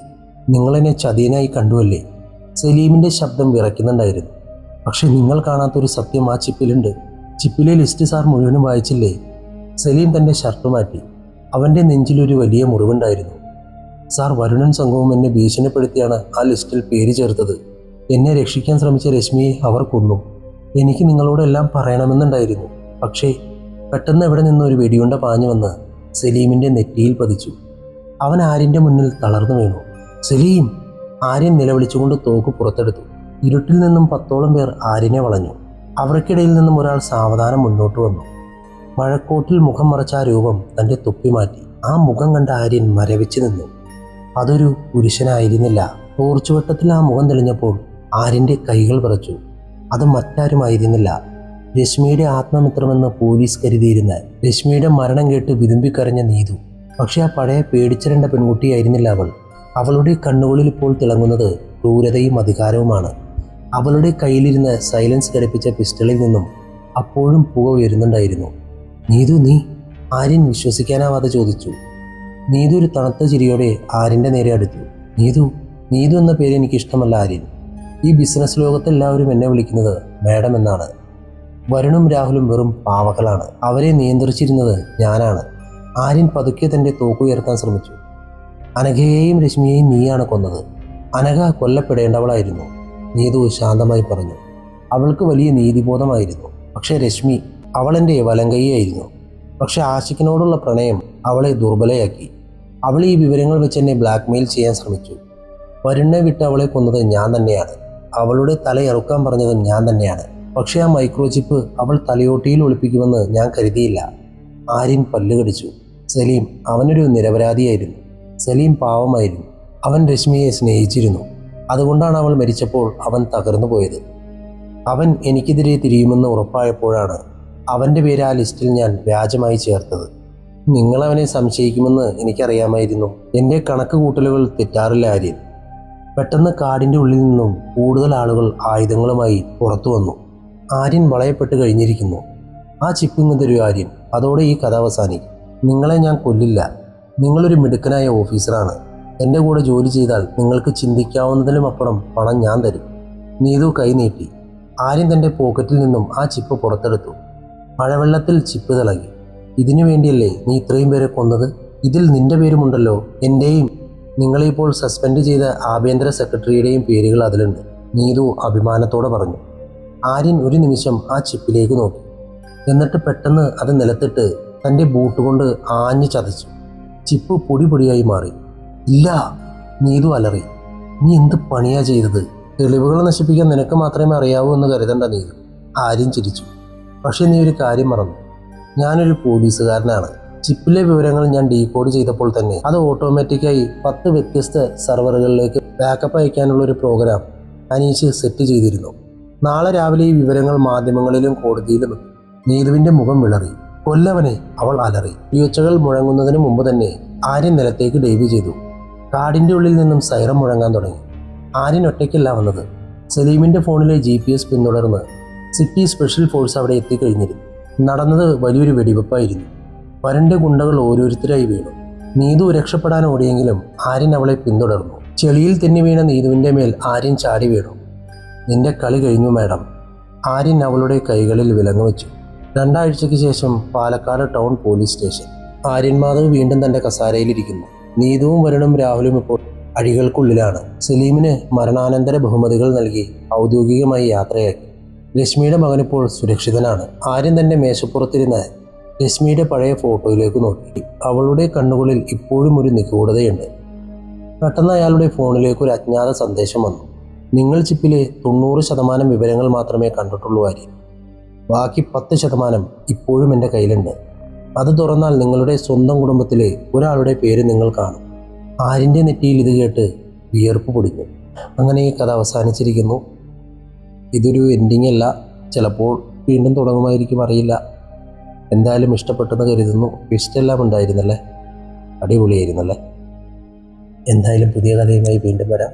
നിങ്ങളെന്നെ ചതിയനായി കണ്ടുവല്ലേ? സലീമിൻ്റെ ശബ്ദം വിറയ്ക്കുന്നുണ്ടായിരുന്നു. പക്ഷെ നിങ്ങൾ കാണാത്തൊരു സത്യം ആ ചിപ്പിലുണ്ട്. ചിപ്പിലെ ലിസ്റ്റ് സാർ മുഴുവനും വായിച്ചില്ലേ? സലീം തൻ്റെ ഷർട്ട് മാറ്റി. അവൻ്റെ നെഞ്ചിലൊരു വലിയ മുറിവുണ്ടായിരുന്നു. സാർ, വരുണൻ സംഘവും എന്നെ ഭീഷണിപ്പെടുത്തിയാണ് ആ ലിസ്റ്റിൽ പേര് ചേർത്തത്. എന്നെ രക്ഷിക്കാൻ ശ്രമിച്ച രശ്മിയെ അവർ കൊന്നു. എനിക്ക് നിങ്ങളോടെല്ലാം പറയണമെന്നുണ്ടായിരുന്നു. പക്ഷേ പെട്ടെന്ന് എവിടെ നിന്നൊരു വെടിയുണ്ട പാഞ്ഞു വന്ന് സലീമിൻ്റെ നെറ്റിയിൽ പതിച്ചു. അവൻ ആര്യൻ്റെ മുന്നിൽ തളർന്നു വീണു. സലീം! ആര്യൻ നിലവിളിച്ചുകൊണ്ട് തോക്ക് പുറത്തെടുത്തു. ഇരുട്ടിൽ നിന്നും 10ഓളം പേർ ആര്യനെ വളഞ്ഞു. അവർക്കിടയിൽ നിന്നും ഒരാൾ സാവധാനം മുന്നോട്ട് വന്നു. മഴക്കോട്ടിൽ മുഖം മറച്ച ആ രൂപം തൻ്റെ തൊപ്പി മാറ്റി. ആ മുഖം കണ്ട ആര്യൻ മരവിച്ചു നിന്നു. അതൊരു പുരുഷനായിരുന്നില്ല. ടോർച്ചുവട്ടത്തിൽ ആ മുഖം തെളിഞ്ഞപ്പോൾ ആര്യൻ്റെ കൈകൾ വിറച്ചു. അത് മറ്റാരുമായിരുന്നില്ല. രശ്മിയുടെ ആത്മമിത്രമെന്ന് പോലീസ് കരുതിയിരുന്ന, രശ്മിയുടെ മരണം കേട്ട് വിതുമ്പിക്കരഞ്ഞ നീതു. പക്ഷെ ആ പഴയ പേടിച്ചിരണ്ട പെൺകുട്ടിയായിരുന്നില്ല അവൾ. അവളുടെ കണ്ണുകളിൽ ഇപ്പോൾ തിളങ്ങുന്നത് ക്രൂരതയും അധികാരവുമാണ്. അവളുടെ കയ്യിലിരുന്ന് സൈലൻസ് ഘടിപ്പിച്ച പിസ്റ്റളിൽ നിന്നും അപ്പോഴും പുക ഉയരുന്നുണ്ടായിരുന്നു. നീതു, നീ? ആര്യൻ വിശ്വസിക്കാനാവാതെ ചോദിച്ചു. നീതു ഒരു തണുത്ത ചിരിയോടെ ആര്യൻ്റെ നേരെ അടുത്തു. നീതു നീതു എന്ന പേര് എനിക്കിഷ്ടമല്ല ആര്യൻ. ഈ ബിസിനസ് ലോകത്തെല്ലാവരും എന്നെ വിളിക്കുന്നത് മാഡം എന്നാണ്. വരുണും രാഹുലും വെറും പാവകളാണ്. അവരെ നിയന്ത്രിച്ചിരുന്നത് ഞാനാണ്. ആര്യൻ പതുക്കെ തൻ്റെ തോക്കുയർത്താൻ ശ്രമിച്ചു. അനഘയെയും രശ്മിയെയും നീയാണ് കൊന്നത്. അനഘ കൊല്ലപ്പെടേണ്ടവളായിരുന്നു, നീതു ശാന്തമായി പറഞ്ഞു. അവൾക്ക് വലിയ നീതിബോധമായിരുന്നു. പക്ഷേ രശ്മി, അവളെൻ്റെ വലങ്കൈയായിരുന്നു. പക്ഷെ ആഷിഖിനോടുള്ള പ്രണയം അവളെ ദുർബലയാക്കി. അവൾ ഈ വിവരങ്ങൾ വെച്ച് എന്നെ ബ്ലാക്ക്മെയിൽ ചെയ്യാൻ ശ്രമിച്ചു. വരുണിനെ വിട്ട് അവളെ കൊന്നത് ഞാൻ തന്നെയാണ്. അവളുടെ തലയിറക്കാൻ പറഞ്ഞതും ഞാൻ തന്നെയാണ്. പക്ഷേ ആ മൈക്രോ ചിപ്പ് അവൾ തലയോട്ടിയിൽ ഒളിപ്പിക്കുമെന്ന് ഞാൻ കരുതിയില്ല. ആര്യൻ പല്ലുകടിച്ചു. സലീം, അവനൊരു നിരപരാധിയായിരുന്നു. സലീം പാവമായിരുന്നു. അവൻ രശ്മിയെ സ്നേഹിച്ചിരുന്നു. അതുകൊണ്ടാണ് അവൾ മരിച്ചപ്പോൾ അവൻ തകർന്നു പോയത്. അവൻ എനിക്കെതിരെ തിരിയുമെന്ന് ഉറപ്പായപ്പോഴാണ് അവൻ്റെ പേര് ആ ലിസ്റ്റിൽ ഞാൻ വ്യാജമായി ചേർത്തത്. നിങ്ങളവനെ സംശയിക്കുമെന്ന് എനിക്കറിയാമായിരുന്നു. എൻ്റെ കണക്ക് കൂട്ടലുകൾ തെറ്റാറില്ല ആര്യൻ. പെട്ടെന്ന് കാടിൻ്റെ ഉള്ളിൽ നിന്നും കൂടുതൽ ആളുകൾ ആയുധങ്ങളുമായി പുറത്തു വന്നു. ആര്യൻ വളയപ്പെട്ട് കഴിഞ്ഞിരിക്കുന്നു. ആ ചിപ്പിങ് തരൂ ആര്യൻ. അതോടെ ഈ കഥ അവസാനിക്കും. നിങ്ങളെ ഞാൻ കൊല്ലില്ല. നിങ്ങളൊരു മിടുക്കനായ ഓഫീസറാണ്. എൻ്റെ കൂടെ ജോലി ചെയ്താൽ നിങ്ങൾക്ക് ചിന്തിക്കാവുന്നതിലും അപ്പുറം പണം ഞാൻ തരും. നീതു കൈ നീട്ടി. ആര്യൻ തൻ്റെ പോക്കറ്റിൽ നിന്നും ആ ചിപ്പ് പുറത്തെടുത്തു. മഴവെള്ളത്തിൽ ചിപ്പ് തിളങ്ങി. ഇതിനു വേണ്ടിയല്ലേ നീ ഇത്രയും പേരെ കൊന്നത്? ഇതിൽ നിന്റെ പേരുമുണ്ടല്ലോ. എൻ്റെയും നിങ്ങളെഇപ്പോൾ സസ്പെൻഡ് ചെയ്ത ആഭ്യന്തര സെക്രട്ടറിയുടെയും പേരുകൾ അതിലുണ്ട്, നീതു അഭിമാനത്തോടെ പറഞ്ഞു. ആര്യൻ ഒരു നിമിഷം ആ ചിപ്പിലേക്ക് നോക്കി. എന്നിട്ട് പെട്ടെന്ന് അത് നിലത്തിട്ട് തൻ്റെ ബൂട്ട് കൊണ്ട് ആഞ്ഞു ചതച്ചു. ചിപ്പ് പൊടി പൊടിയായി മാറി. ഇല്ല, നീതു അലറി. നീ എന്ത് പണിയാ ചെയ്തത്? തെളിവുകൾ നശിപ്പിക്കാൻ നിനക്ക് മാത്രമേ അറിയാവൂ എന്ന് കരുതണ്ട നീതു. ആര്യൻ ചിരിച്ചു. പക്ഷെ നീ ഒരു കാര്യം മറന്നു. ഞാനൊരു പോലീസുകാരനാണ്. ചിപ്പിലെ വിവരങ്ങൾ ഞാൻ ഡീകോഡ് ചെയ്തപ്പോൾ തന്നെ അത് ഓട്ടോമാറ്റിക്കായി 10 വ്യത്യസ്ത സെർവറുകളിലേക്ക് ബാക്കപ്പ് അയക്കാനുള്ള ഒരു പ്രോഗ്രാം അനീഷ് സെറ്റ് ചെയ്തിരുന്നു. നാളെ രാവിലെ ഈ വിവരങ്ങൾ മാധ്യമങ്ങളിലും കോടതിയിലും എത്തും. നീതുവിൻ്റെ മുഖം വിളറി. കൊല്ലവനെ, അവൾ അലറി. ഈ ഒച്ചകൾ മുഴങ്ങുന്നതിന് മുമ്പ് തന്നെ ആര്യൻ നിലത്തേക്ക് ഡൈവ് ചെയ്തു. കാടിൻ്റെ ഉള്ളിൽ നിന്നും സൈറം മുഴങ്ങാൻ തുടങ്ങി. ആര്യൻ ഒറ്റയ്ക്കല്ല വന്നത്. സലീമിൻ്റെ ഫോണിലെ GPS പിന്തുടർന്ന് സിറ്റി സ്പെഷ്യൽ ഫോഴ്സ് അവിടെ എത്തിക്കഴിഞ്ഞിരുന്നു. നടന്നത് വലിയൊരു വെടിവെപ്പായിരുന്നു. വരണ്ട ഗുണ്ടകൾ ഓരോരുത്തരായി വീണു. നീതു രക്ഷപ്പെടാൻ ഓടിയെങ്കിലും ആര്യൻ അവളെ പിന്തുടർന്നു. ചെളിയിൽ തെന്നി വീണ നീതുവിൻ്റെ മേൽ ആര്യൻ ചാടി വീണു. നിന്റെ കളി കഴിഞ്ഞു മാഡം. ആര്യൻ അവളുടെ കൈകളിൽ വിലങ്ങ് വെച്ചു. 2 ആഴ്ചയ്ക്ക് ശേഷം Palakkad town police station. Aryan Madhav വീണ്ടും തൻ്റെ കസാരയിലിരിക്കുന്നു. നീതുവും വരുണും രാഹുലും ഇപ്പോൾ അഴികൾക്കുള്ളിലാണ്. സലീമിന് മരണാനന്തര ബഹുമതികൾ നൽകി ഔദ്യോഗികമായി യാത്രയാക്കി. രശ്മിയുടെ മകനിപ്പോൾ സുരക്ഷിതനാണ്. ആര്യൻ തൻ്റെ മേശപ്പുറത്തിരുന്ന് രശ്മിയുടെ പഴയ ഫോട്ടോയിലേക്ക് നോക്കി. അവളുടെ കണ്ണുകളിൽ ഇപ്പോഴും ഒരു നിഗൂഢതയുണ്ട്. പെട്ടെന്ന് അയാളുടെ ഫോണിലേക്ക് ഒരു അജ്ഞാത സന്ദേശം വന്നു. നിങ്ങൾ ചിപ്പിലെ 90% വിവരങ്ങൾ മാത്രമേ കണ്ടിട്ടുള്ളൂ ആര്യൻ. ബാക്കി 10% ഇപ്പോഴും എൻ്റെ കയ്യിലുണ്ട്. അത് തുറന്നാൽ നിങ്ങളുടെ സ്വന്തം കുടുംബത്തിലെ ഒരാളുടെ പേര് നിങ്ങൾ കാണും. ആര്യൻ്റെ നെറ്റിയിൽ ഇത് കേട്ട് വിയർപ്പ് പൊടിഞ്ഞു. അങ്ങനെ ഈ കഥ അവസാനിച്ചിരിക്കുന്നു. ഇതൊരു എൻഡിങ് അല്ല. ചിലപ്പോൾ വീണ്ടും തുടങ്ങുമായിരിക്കും, അറിയില്ല. എന്തായാലും ഇഷ്ടപ്പെട്ടെന്ന് കരുതുന്നു. ട്വിസ്റ്റെല്ലാം ഉണ്ടായിരുന്നല്ലേ, അടിപൊളിയായിരുന്നല്ലേ. എന്തായാലും പുതിയ കഥയുമായി വീണ്ടും വരാം.